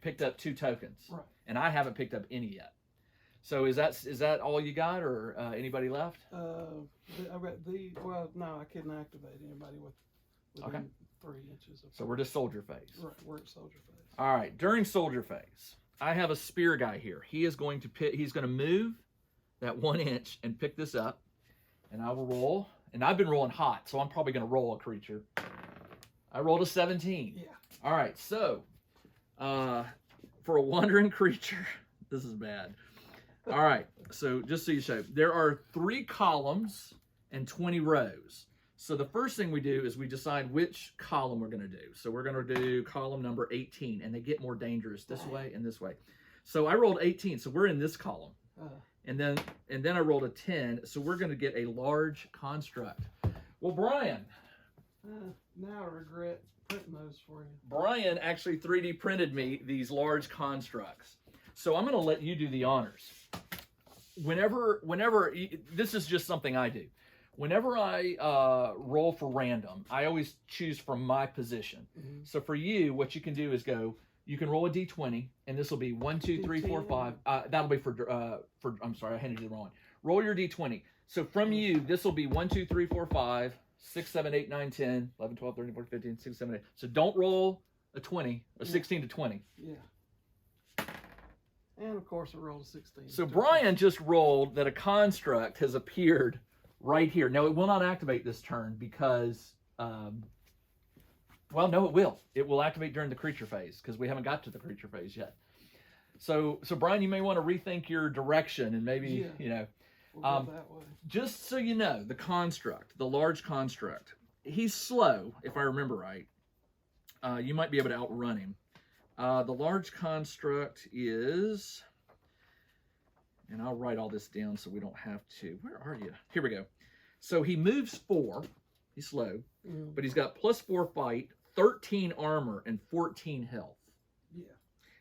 picked up 2 tokens, Right. and I haven't picked up any yet. So is that all you got, or anybody left? I read well, no, I couldn't activate anybody within 3 inches of. So we're just soldier phase. Right, we're at soldier phase. All right, during soldier phase, I have a spear guy here. He is going to he's going to move that 1 inch and pick this up, and I will roll. And I've been rolling hot, so I'm probably going to roll a creature. I rolled a 17. Yeah. All right, so for a wandering creature, this is bad. All right, so just so you show, there are 3 columns and 20 rows. So the first thing we do is we decide which column we're going to do. So we're going to do column number 18, and they get more dangerous this way and this way. So I rolled 18, so we're in this column. And then I rolled a 10, so we're going to get a large construct. Well, Bryan. Now I regret printing those for you. Bryan actually 3D printed me these large constructs. So I'm going to let you do the honors. Whenever this is just something I do. Whenever I roll for random, I always choose from my position. Mm-hmm. So for you, what you can do is you can roll a d20, and this will be 1, 2, 3, 4, 5. That'll be for I'm sorry, I handed you the wrong one. Roll your d20. So from you, this will be 1, 2, 3, 4, 5, 6, 7, 8, 9, 10, 11, 12, 13, 14, 15, 16, 17, 18. So don't roll a 20, a 16 to 20. Yeah. And of course I rolled a 16. So Bryan just rolled that a construct has appeared right here. Now it will not activate this turn because, well, no, it will. It will activate during the creature phase because we haven't got to the creature phase yet. So Bryan, you may want to rethink your direction and maybe, we'll go that way. Just so you know, the construct, the large construct, he's slow, if I remember right. You might be able to outrun him. The large construct is, and I'll write all this down so we don't have to. Where are you? Here we go. So he moves 4. He's slow, but he's got +4 fight, 13 armor, and 14 health. Yeah.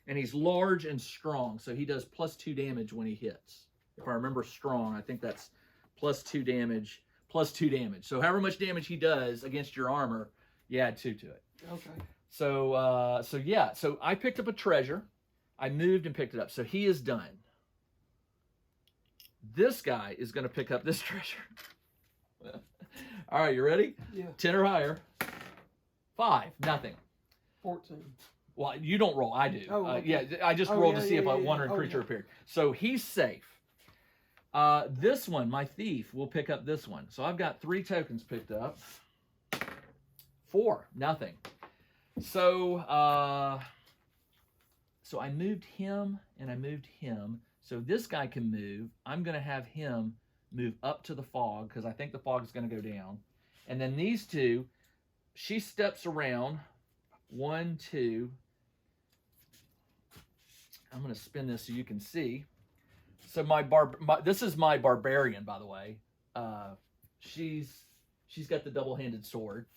And he's large and strong, so he does +2 damage when he hits. If I remember strong, I think that's +2 damage, +2 damage. So however much damage he does against your armor, you add 2 to it. Okay. So so I picked up a treasure. I moved and picked it up. So he is done. This guy is going to pick up this treasure. All right, you ready? Yeah. 10 or higher. 5, nothing. 14. Well, you don't roll. I do. Oh, okay. Yeah, I just rolled to see if a wandering creature appeared. So he's safe. This one, my thief, will pick up this one. So I've got 3 tokens picked up. 4, nothing. So I moved him and I moved him. So this guy can move. I'm going to have him move up to the fog because I think the fog is going to go down. And then these 2, she steps around. 1, 2. I'm going to spin this so you can see. So this is my barbarian, by the way. She's got the double-handed sword.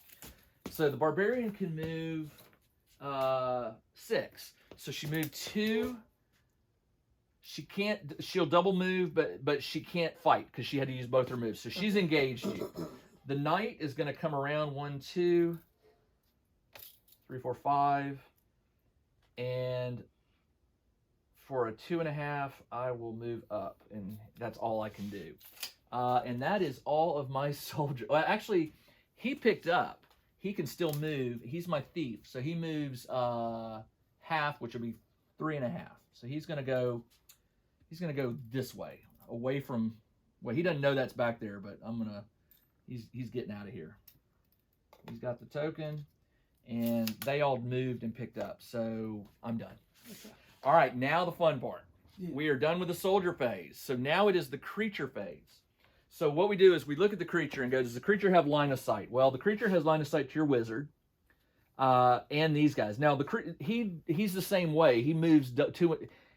So the barbarian can move 6. So she moved 2. She'll double move, but she can't fight because she had to use both her moves. So she's engaged you. The knight is going to come around 1, 2, 3, 4, 5. And for a 2.5, I will move up. And that's all I can do. And that is all of my soldier. Well, actually, he picked up. He can still move. He's my thief. So he moves half, which will be 3.5. So he's gonna go this way, away from, well, he doesn't know that's back there, but he's getting out of here. He's got the token, and they all moved and picked up. So I'm done. Okay. All right, now the fun part. Yeah. We are done with the soldier phase. So now it is the creature phase. So what we do is we look at the creature and go, does the creature have line of sight? Well, the creature has line of sight to your wizard and these guys. Now, he's the same way. He moves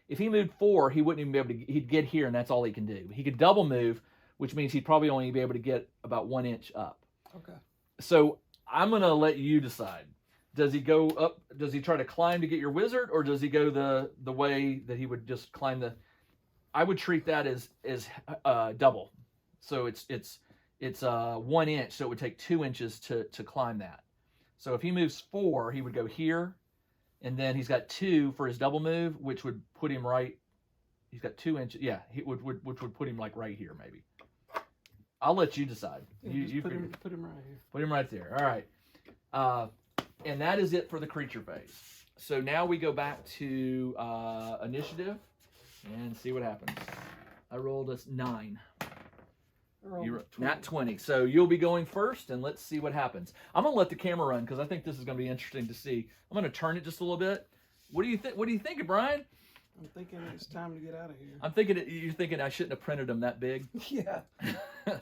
if he moved 4, he wouldn't even be able to, he'd get here, and that's all he can do. He could double move, which means he'd probably only be able to get about 1 inch up. Okay. So I'm going to let you decide. Does he go up? Does he try to climb to get your wizard, or does he go the way that he would just climb the? I would treat that as double. So it's 1 inch, so it would take 2 inches to climb that. So if he moves 4, he would go here, and then he's got 2 for his double move, which would put him right. He's got 2 inches. Yeah, which would put him like right here maybe. I'll let you decide. Yeah, you put him right here. Put him right there. All right. And that is it for the creature phase. So now we go back to initiative and see what happens. I rolled a 9. Nat 20. So you'll be going first, and let's see what happens. I'm gonna let the camera run because I think this is gonna be interesting to see. I'm gonna turn it just a little bit. What do you think? What are you thinking, Bryan? I'm thinking it's time to get out of here. I'm thinking you're thinking I shouldn't have printed them that big. Yeah. All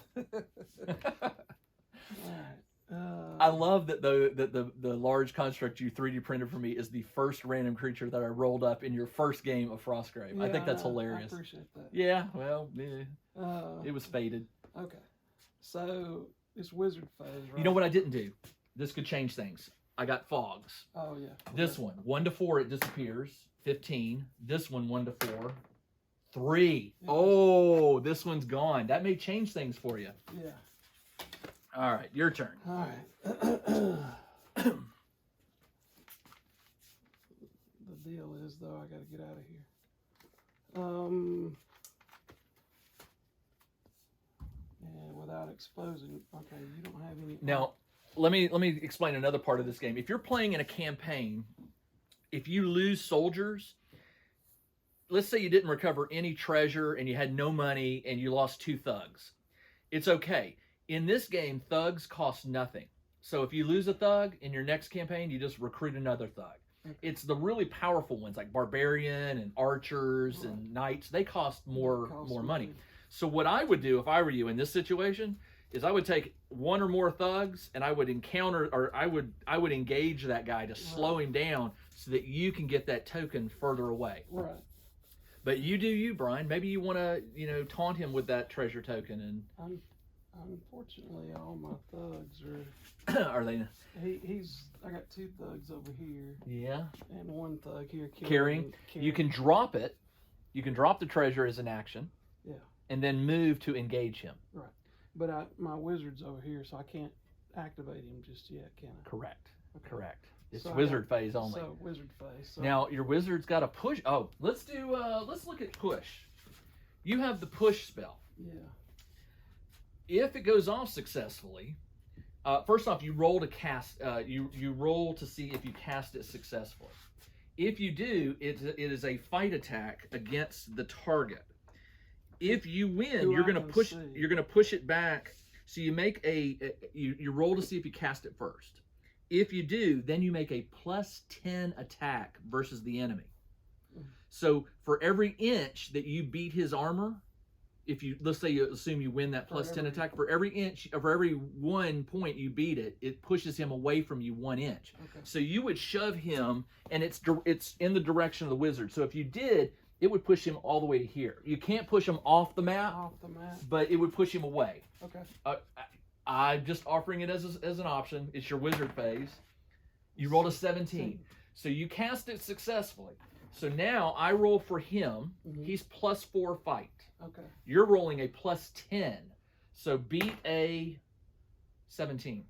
right. I love that the large construct you 3D printed for me is the first random creature that I rolled up in your first game of Frostgrave. Yeah, I think that's hilarious. I appreciate that. Yeah, well, it was faded. Okay. So it's wizard phase, right? You know what I didn't do? This could change things. I got fogs. Oh yeah. This one, 1 to 4, it disappears. 15. This one, 1 to 4. 3. Yeah. Oh, this one's gone. That may change things for you. Yeah. All right, your turn. All right. The deal is, though, I got to get out of here. And without exposing, okay, you don't have any. Now, let me explain another part of this game. If you're playing in a campaign, if you lose soldiers, let's say you didn't recover any treasure and you had no money and you lost 2 thugs, it's okay. In this game, thugs cost nothing. So if you lose a thug in your next campaign, you just recruit another thug. Okay. It's the really powerful ones like barbarian and archers and knights. They cost more money. So what I would do if I were you in this situation is I would take 1 or more thugs and I would encounter, or I would engage that guy to slow him down so that you can get that token further away. Right. But you do you, Bryan. Maybe you want to, taunt him with that treasure token and. Unfortunately, all my thugs are. Are they? I got 2 thugs over here. Yeah. And 1 thug here Carrying. You can drop it. You can drop the treasure as an action. Yeah. And then move to engage him. Right. But my wizard's over here, so I can't activate him just yet, can I? Correct. Okay. Correct. It's So wizard phase only. So wizard phase. So Now your wizard's got a push. Oh, let's look at push. You have the push spell. Yeah. If it goes off successfully, first off, you roll to cast. You roll to see if you cast it successfully. If you do, it is a fight attack against the target. If you win, you're gonna push. You're gonna push it back. So you make you roll to see if you cast it first. If you do, then you make a +10 attack versus the enemy. So for every inch that you beat his armor, let's say you assume you win that +10 attack, for every 1 point you beat it, it pushes him away from you 1 inch. Okay. So you would shove him, and it's in the direction of the wizard. So if you did, it would push him all the way to here. You can't push him off the map, but it would push him away. Okay. I'm just offering it as an option. It's your wizard phase. You rolled a 17. So you cast it successfully. So now I roll for him. Mm-hmm. He's +4 fight. Okay. You're rolling a +10. So beat a 17.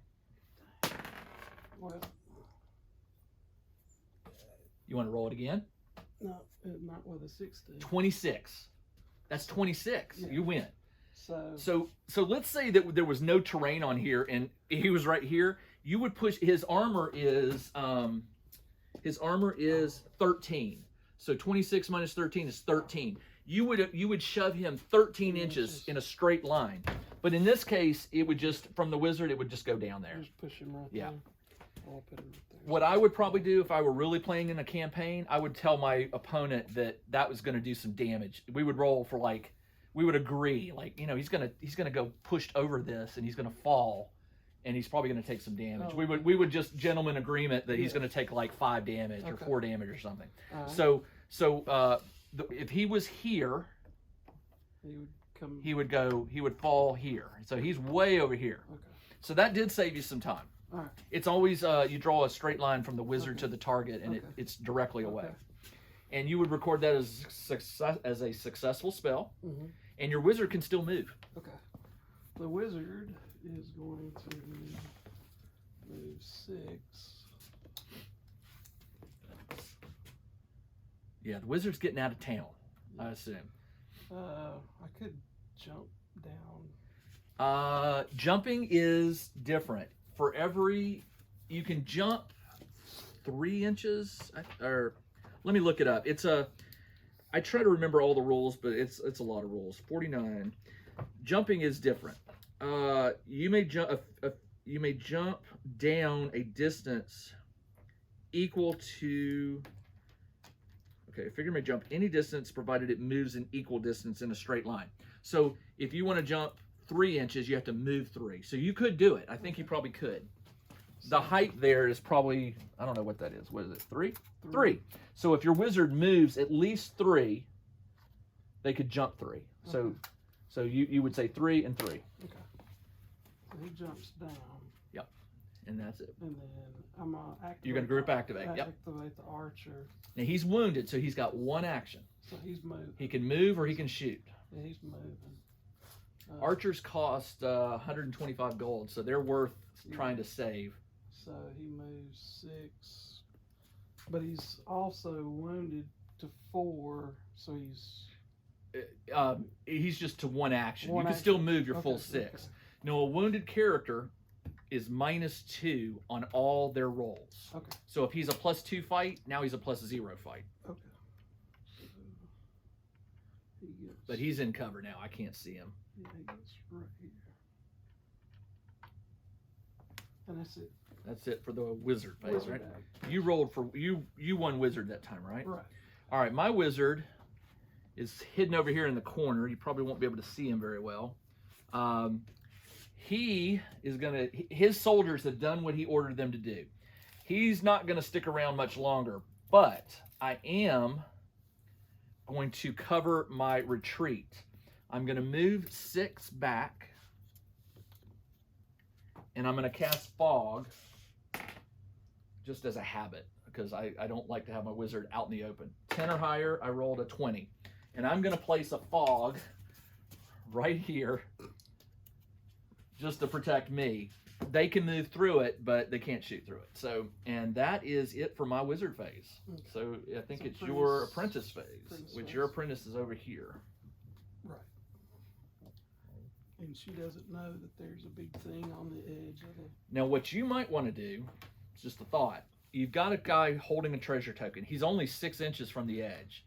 Well, You want to roll it again? no, not with a 16. 26. That's 26. Yeah. You win. So let's say that there was no terrain on here and he was right here. You would push. His armor is 13. So 26 minus 13 is 13. You would shove him 13 inches in a straight line. But in this case, it would just, from the wizard, it would just go down there. Just push him right Yeah. there. I'll put him right there. What I would probably do if I were really playing in a campaign, I would tell my opponent that was going to do some damage. We would roll for like, we would agree, like, you know, he's gonna go pushed over this and he's gonna fall, and he's probably gonna take some damage. Oh, We would just gentleman agreement that he's Yeah. gonna take like 5 damage or Okay. 4 damage or something. Alright. So if he was here, He would come. he would fall here. So he's way over here. Okay. So that did save you some time. All right. It's always you draw a straight line from the wizard Okay. to the target, and Okay. it's directly away. Okay. And you would record that as a successful spell, Mm-hmm. and your wizard can still move. Okay. The wizard is going to move 6. Yeah, the wizard's getting out of town, I assume. I could jump down. Jumping is different. For every, you can jump 3 inches, or let me look it up. I try to remember all the rules, but it's a lot of rules. 49. Jumping is different. You may jump down a distance equal to. Okay, a figure may jump any distance provided it moves an equal distance in a straight line. So if you want to jump 3 inches, you have to move 3. So you could do it. I think you probably could. The height there is probably, I don't know what that is. What is it, 3? 3. So if your wizard moves at least 3, they could jump 3. So, Okay. so you would say 3 and 3. Okay. So he jumps down, And that's it. and then I'm gonna activate. You're gonna group activate, yep. Activate the archer. Now he's wounded, so he's got 1 action. So he's moving. He can move or he can shoot. Yeah, he's moving. Archers cost 125 gold, so they're worth trying to save. So he moves 6, but he's also wounded to 4. So He's just to 1 action. One you can action. still move your full Okay, 6. okay. Now, a wounded character is -2 on all their rolls. Okay. So if he's a +2 fight, now he's a +0 fight. Okay. So he gets. But he's in cover now. I can't see him. Yeah, he gets right here. And that's it. That's it for the wizard phase, Wizard right? act. You rolled for you won wizard that time, right? Right. All right, my wizard is hidden over here in the corner. You probably won't be able to see him very well. He is gonna. His soldiers have done what he ordered them to do. He's not gonna stick around much longer, but I am going to cover my retreat. I'm gonna move 6 back, and I'm gonna cast fog just as a habit, because I don't like to have my wizard out in the open. 10 or higher, I rolled a 20. And I'm gonna place a fog right here just to protect me. They can move through it, but they can't shoot through it. So, and that is it for my wizard phase. Okay. So I think So it's your apprentice phase, which your phase. apprentice is over here. Right. And she doesn't know that there's a big thing on the edge of the. Now, what you might want to do, it's just a thought. You've got a guy holding a treasure token. He's only 6 inches from the edge.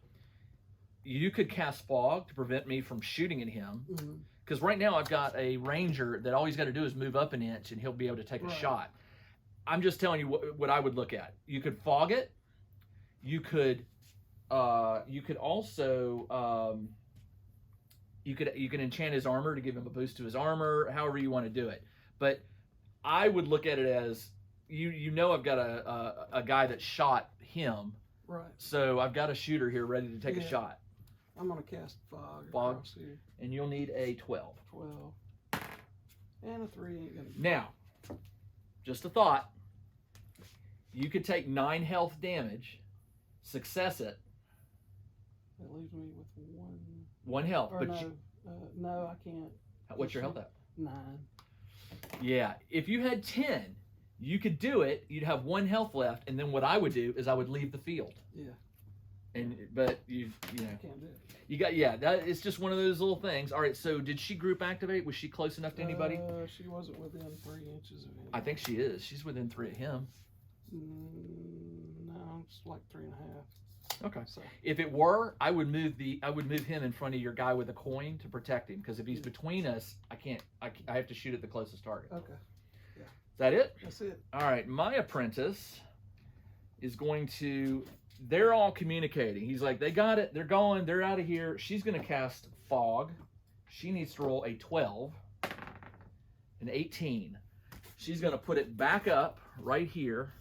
You could cast fog to prevent me from shooting at him. Mm-hmm. Because right now I've got a ranger that all he's got to do is move up an inch and he'll be able to take a Right. shot. I'm just telling you what I would look at. You could fog it. You could also you can enchant his armor to give him a boost to his armor. However you want to do it. But I would look at it as you know I've got a guy that shot him. Right. So I've got a shooter here ready to take a Yeah. shot. I'm gonna cast fog. Fog. Across here. And you'll need a 12. 12. And a 3 ain't gonna. Now, just a thought. You could take 9 health damage, success it, That leaves me with 1 health. Or But no, no, I can't. what's your health at? 9. Yeah, if you had 10, you could do it. You'd have 1 health left, and then what I would do is I would leave the field. Yeah. But you know I can't do it. you got that. It's just one of those little things. All right. So did she group activate? Was she close enough to anybody? She wasn't within 3 inches of him. I think she is. She's within 3 of him. No, it's like 3.5. Okay. So If it were, I would move him in front of your guy with a coin to protect him, because if he's between us, I have to shoot at the closest target. okay, Is that it? that's it. All right, my apprentice is going to. They're all communicating. He's like, they got it. They're going. They're out of here. She's going to cast fog. She needs to roll a 12, an 18. She's going to put it back up right here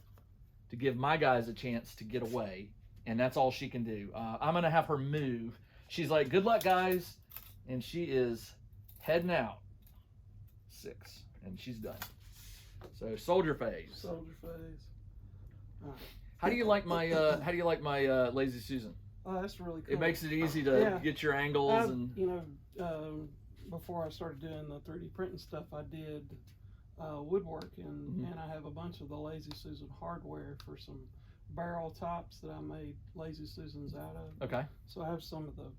to give my guys a chance to get away. And that's all she can do. I'm going to have her move. She's like, good luck, guys. And she is heading out. 6. And she's done. So, soldier phase. Soldier phase. All right. How do you like my Lazy Susan? Oh, that's really cool. It makes it easy to get your angles and. You know, before I started doing the 3D printing stuff, I did woodworking, and I have a bunch of the Lazy Susan hardware for some barrel tops that I made Lazy Susans out of. Okay. So I have some of the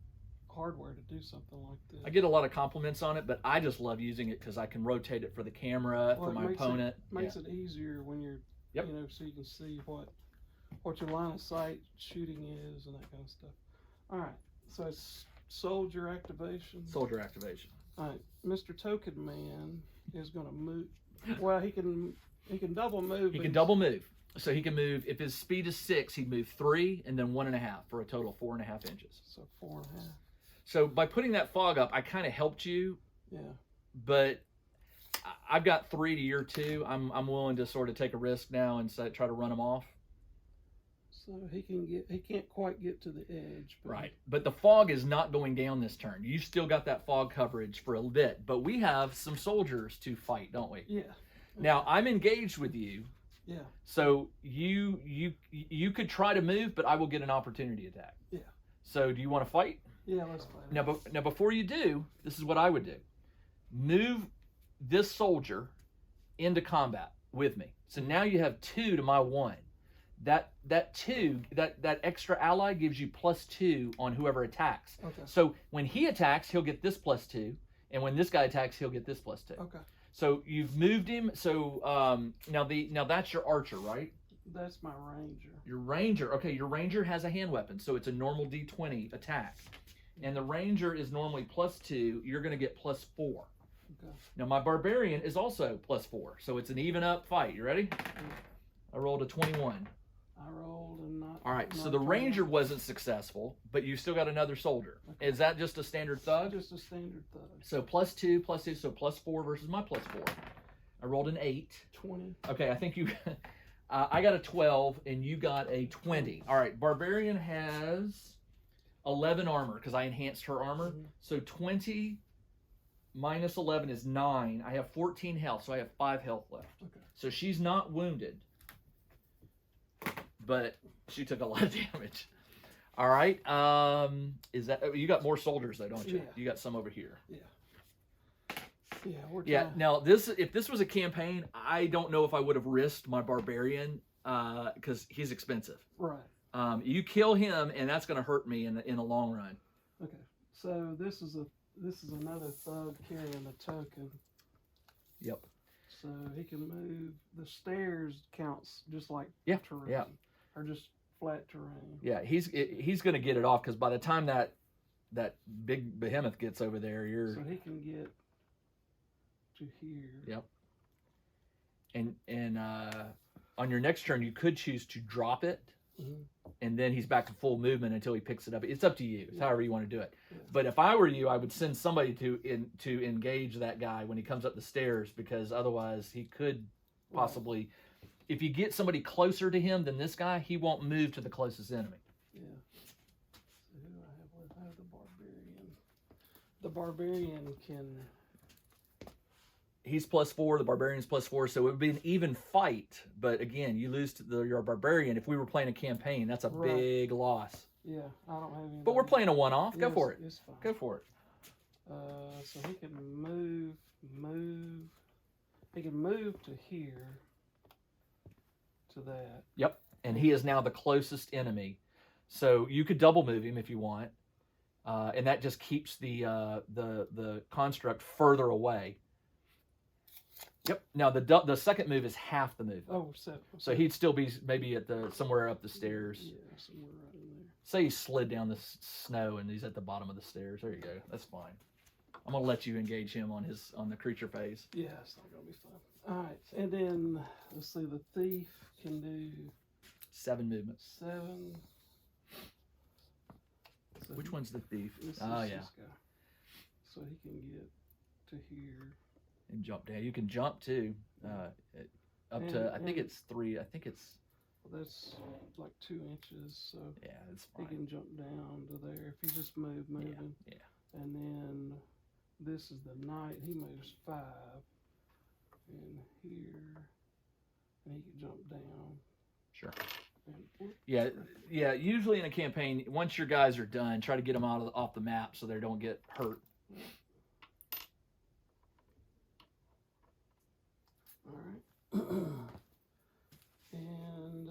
hardware to do something like this. I get a lot of compliments on it, but I just love using it because I can rotate it for the camera, for my opponent. Makes it easier when you're, you know, so you can see what your line of sight shooting is and that kind of stuff. All right, so it's soldier activation. Soldier activation. All right, Mr. Token Man is going to move. Well, he can double move. He can double move. So he can move, if his speed is 6, he'd move 3 and then 1.5 for a total of 4.5 inches. So 4.5. So by putting that fog up, I kind of helped you. Yeah. But I've got 3 to your 2. I'm willing to sort of take a risk now and try to run him off. So he can't quite get to the edge. But right. But the fog is not going down this turn. You still got that fog coverage for a bit. But we have some soldiers to fight, don't we? Yeah. Now, I'm engaged with you. Yeah. So you could try to move, but I will get an opportunity attack. Yeah. So do you want to fight? Yeah, let's fight. Now before you do, this is what I would do. Move this soldier into combat with me. So now you have 2 to my 1. That extra ally gives you +2 on whoever attacks. Okay. So when he attacks, he'll get this +2, and when this guy attacks, he'll get this +2. Okay. So you've moved him. So now that's your archer, right? That's my ranger. Your ranger. Okay, your ranger has a hand weapon, so it's a normal D20 attack, and the ranger is normally +2. You're going to get +4. Okay. Now my barbarian is also +4, so it's an even up fight. You ready? I rolled a 21. I rolled and not. All right, not so the 21. ranger wasn't successful, but you still got another soldier. Okay. Is that just a standard thug? Just a standard thug. So +2, so +4 versus my +4. I rolled an 8. 20. Okay, I think you. I got a 12 and you got a 20. All right, barbarian has 11 armor because I enhanced her armor. Mm-hmm. So 20 minus 11 is 9. I have 14 health, so I have 5 health left. Okay. So she's not wounded, but she took a lot of damage. All right. Is that you got more soldiers though, don't you? Yeah. You got some over here. Yeah. Yeah, we're Yeah. trying. Now if this was a campaign, I don't know if I would have risked my barbarian because he's expensive. Right. You kill him, and that's going to hurt me in the long run. Okay. So this is another thug carrying a token. Yep. So he can move. The stairs counts just like terrain. Yeah. Or just flat terrain. Yeah. He's going to get it off because by the time that big behemoth gets over there, you're. So he can get to here. Yep. And on your next turn, you could choose to drop it, and then he's back to full movement until he picks it up. It's up to you. It's however you want to do it. Yeah. But if I were you, I would send somebody to engage that guy when he comes up the stairs, because otherwise he could possibly, if you get somebody closer to him than this guy, he won't move to the closest enemy. Yeah. So who do I have with? I have the barbarian. The barbarian can. He's +4, the barbarian's +4, so it would be an even fight. But again, you lose to your barbarian. If we were playing a campaign, that's a big loss. Yeah, I don't have any. But we're playing a one-off. Go for it. It's fine. Go for it. So he can move. He can move to here. To that. Yep. And he is now the closest enemy. So you could double move him if you want. And that just keeps the construct further away. Yep. Now the second move is half the movement. Oh, so So he'd still be maybe at somewhere up the stairs. Yeah, somewhere right in there. Say he slid down the snow and he's at the bottom of the stairs. There you go. That's fine. I'm gonna let you engage him on the creature phase. Yeah, it's not gonna be fun. All right, and then let's see. The thief can do 7 movements. 7. So Which one's the thief? This Oh is yeah. this guy. So he can get to here. And jump down. You can jump too. Up to I think it's 3. I think it's. Well, that's like 2 inches. So Yeah, it's he fine. can jump down to there if he just moving. Yeah. And then this is the knight. He moves 5. And here, and he can jump down. Sure. And, Yeah. Usually in a campaign, once your guys are done, try to get them off the map so they don't get hurt. All right. And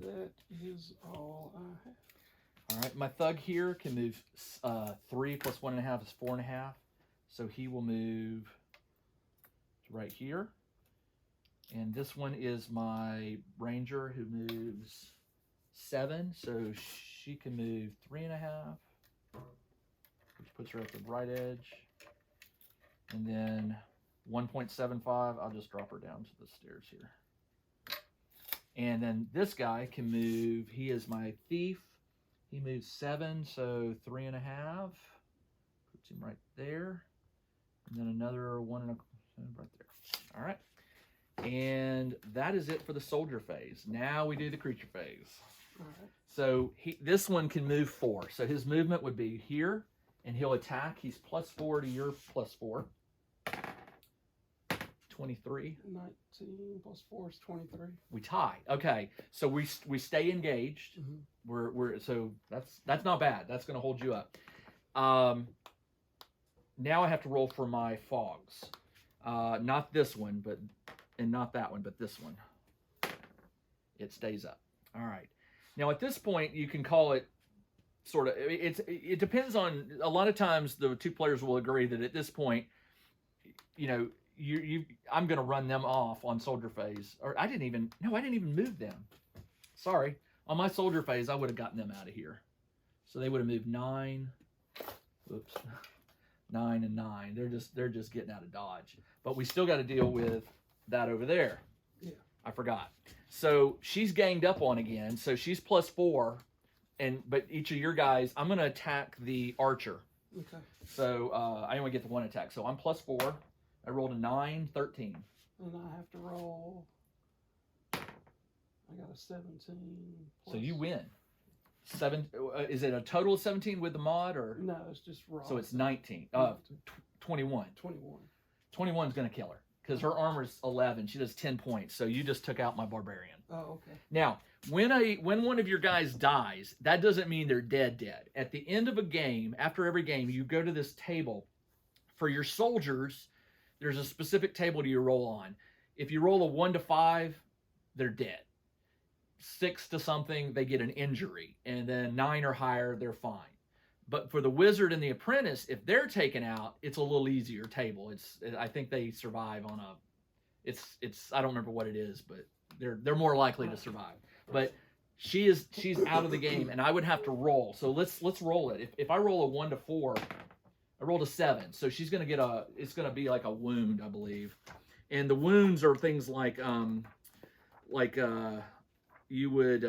that is all I have. All right. My thug here can move 3 plus 1.5 is 4.5. So he will move to right here. And this one is my ranger who moves 7. So she can move 3.5, which puts her at the right edge. And then 1.75, I'll just drop her down to the stairs here. And then this guy can move, he is my thief. He moves 7, so 3.5. Puts him right there. And then another 1.25 right there. All right. And that is it for the soldier phase. Now we do the creature phase. All right. So this one can move 4. So his movement would be here, and he'll attack. He's +4 to your +4. 23. 19 plus 4 is 23. We tie. Okay. So we stay engaged. Mm-hmm. So that's not bad. That's going to hold you up. Now I have to roll for my fogs. Not this one, and not that one, but this one. It stays up. All right. Now at this point, you can call it sort of. It depends on. A lot of times, the 2 players will agree that at this point, I'm going to run them off on soldier phase. Or I didn't even move them. Sorry. On my soldier phase, I would have gotten them out of here. So they would have moved 9. Whoops. 9 and 9. They're just getting out of dodge. But we still got to deal with that over there. Yeah. I forgot. So she's ganged up on again. So she's +4. But each of your guys, I'm going to attack the archer. Okay. So I only get the 1 attack. So I'm +4. I rolled a 9, 13. And I have to roll. I got a 17. So you win. 7. Is it a total of 17 with the mod, or No, it's just raw. so it's 19. 21. 21. 21 is going to kill her because her armor's 11. She does 10 points. So you just took out my barbarian. Oh, okay. Now, when one of your guys dies, that doesn't mean they're dead. At the end of a game, after every game, you go to this table. For your soldiers, there's a specific table you roll on. If you roll a 1 to 5, they're dead. 6 to something, they get an injury. And then 9 or higher, they're fine. But for the wizard and the apprentice, if they're taken out, it's a little easier table. I think they survive on I don't remember what it is, but they're more likely to survive. But she's out of the game, and I would have to roll. So let's roll it. If I roll a 1 to 4, I rolled a 7. So she's gonna get it's gonna be like a wound, I believe. And the wounds are things like you would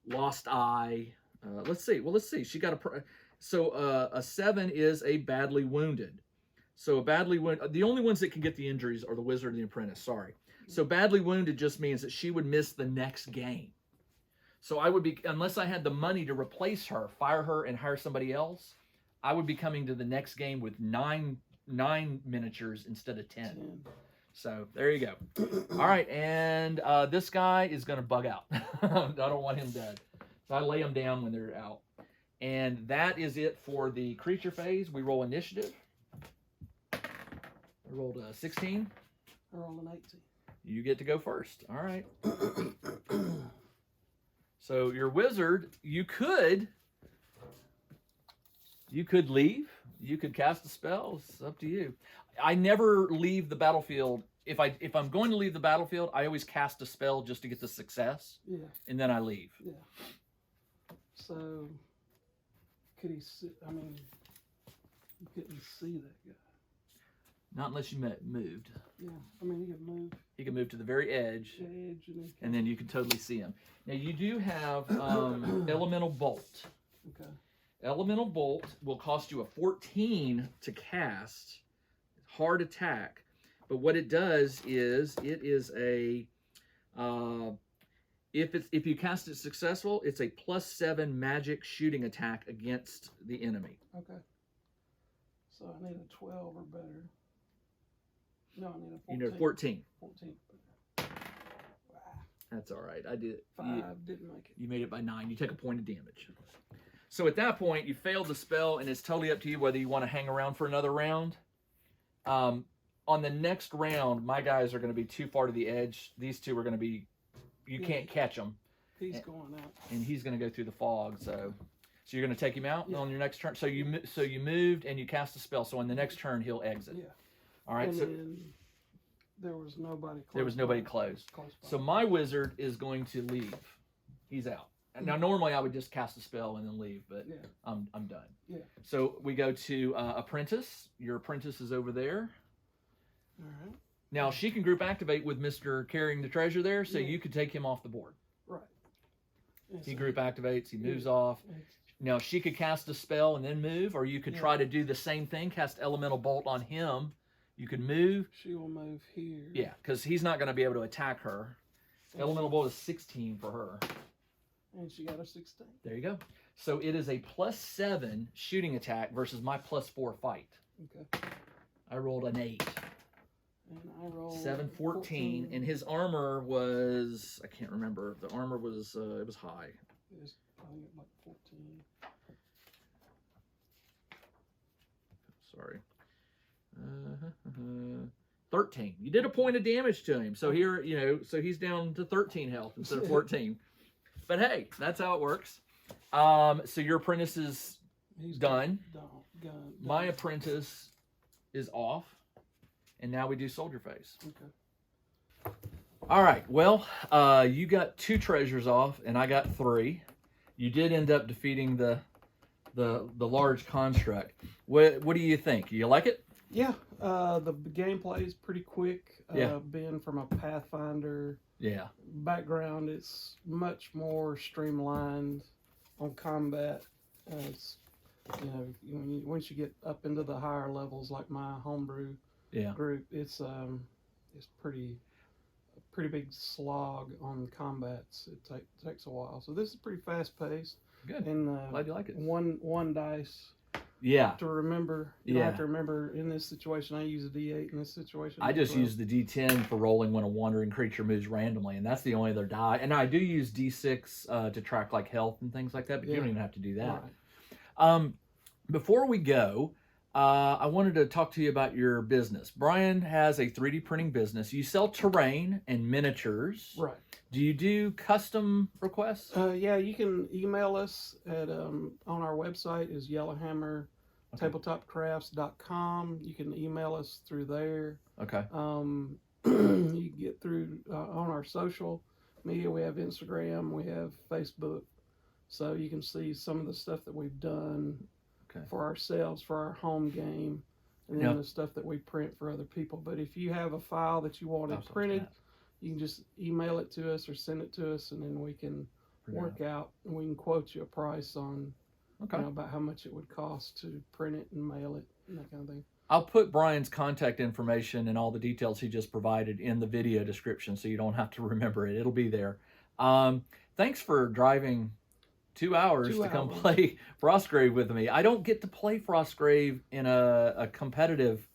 lost eye. Let's see. She got a 7 is a badly wounded. So a badly wounded. The only ones that can get the injuries are the wizard and the apprentice. Sorry. So badly wounded just means that she would miss the next game. So I would be, unless I had the money to replace her, fire her, and hire somebody else, I would be coming to the next game with 9 miniatures instead of 10. So there you go. All right, and this guy is going to bug out. I don't want him dead. So I lay them down when they're out. And that is it for the creature phase. We roll initiative. I rolled a 16. I rolled an 18. You get to go first. All right. So your wizard, you could leave. You could cast a spell. It's up to you. I never leave the battlefield. If I'm going to leave the battlefield, I always cast a spell just to get the success. Yeah. And then I leave. Yeah. So, could he see? I mean, you couldn't see that guy. Not unless you moved. Yeah, I mean, he could move. He can move to the very edge, and then you can totally see him. Now you do have Elemental Bolt. Okay. Elemental Bolt will cost you a 14 to cast. Hard attack, but what it does is it is a if you cast it successful, it's a +7 magic shooting attack against the enemy. Okay. So I need a 12 or better. No, I need a 14. You know, 14. 14. Wow. That's all right. I did. 5 didn't make it. You made it by 9. You take a point of damage. So at that point, you failed the spell, and it's totally up to you whether you want to hang around for another round. On the next round, my guys are going to be too far to the edge. These two are going to be, you can't catch them. He's going out. And he's going to go through the fog. So you're going to take him out on your next turn. So you moved and you cast a spell. So on the next turn, he'll exit. Yeah. All right. And so then there was nobody close. There was nobody close. So my wizard is going to leave. He's out. Now normally I would just cast a spell and then leave, but I'm done. Yeah. So we go to apprentice. Your apprentice is over there. All right. Now she can group activate with Mr. carrying the treasure there, so you could take him off the board. Right. He group activates. He moves off. Now she could cast a spell and then move, or you could try to do the same thing. Cast Elemental Bolt on him. You could move. She will move here. Yeah, because he's not going to be able to attack her. Elemental Bolt is 16 for her. And she got a 16. There you go. So it is a +7 shooting attack versus my +4 fight. Okay. I rolled an 8. And I rolled 7, 14. And his armor was, I can't remember. The armor was, it was high. It was, I think, like 14. Sorry. 13. You did a point of damage to him. So here, so he's down to 13 health instead of 14. But hey, that's how it works. So your apprentice is done. Done. My apprentice is off. And now we do soldier phase. Okay. All right. Well, you got 2 treasures off, and I got 3. You did end up defeating the large construct. What do you think? You like it? Yeah. The gameplay is pretty quick. Being from a Pathfinder background, it's much more streamlined on combat. It's once you get up into the higher levels, like my homebrew group, it's pretty big slog on combats. It takes a while. So this is pretty fast paced. Good. And glad you like it. One dice. Yeah. To remember. You have to remember in this situation. I use a D8 in this situation. I just use the D10 for rolling when a wandering creature moves randomly, and that's the only other die. And I do use D6 to track like health and things like that, but you don't even have to do that. Right. Before we go, I wanted to talk to you about your business. Bryan has a 3D printing business. You sell terrain and miniatures. Right. Do you do custom requests? Yeah, you can email us at on our website is Yellahammer Tabletop Crafts.com. You can email us through there. Okay. You can get through on our social media. We have Instagram, we have Facebook, so you can see some of the stuff that we've done for ourselves, for our home game, and then the stuff that we print for other people. But if you have a file that you wanted printed, you can just email it to us or send it to us, and then we can work out, and we can quote you a price on about how much it would cost to print it and mail it and that kind of thing. I'll put Bryan's contact information and all the details he just provided in the video description, so you don't have to remember it. It'll be there. Thanks for driving 2 hours to come play Frostgrave with me. I don't get to play Frostgrave in a competitive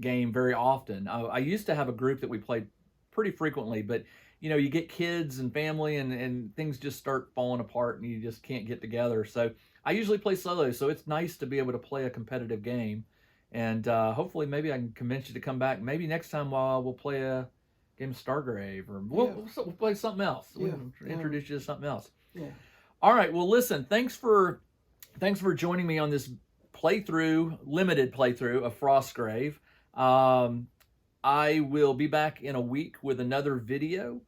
game very often. I used to have a group that we played pretty frequently, but you get kids and family and things just start falling apart and you just can't get together. So I usually play solo, so it's nice to be able to play a competitive game. And hopefully maybe I can convince you to come back. Maybe next time we'll play a game of Stargrave, or we'll play something else. We'll introduce you to something else. Yeah. All right. Well, listen, thanks for joining me on this limited playthrough of Frostgrave. I will be back in a week with another video,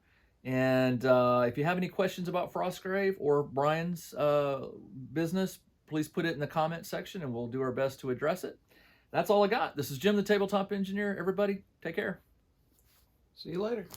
And if you have any questions about Frostgrave or Bryan's business, please put it in the comment section and we'll do our best to address it. That's all I got. This is Jim, the Tabletop Engineer. Everybody, take care. See you later.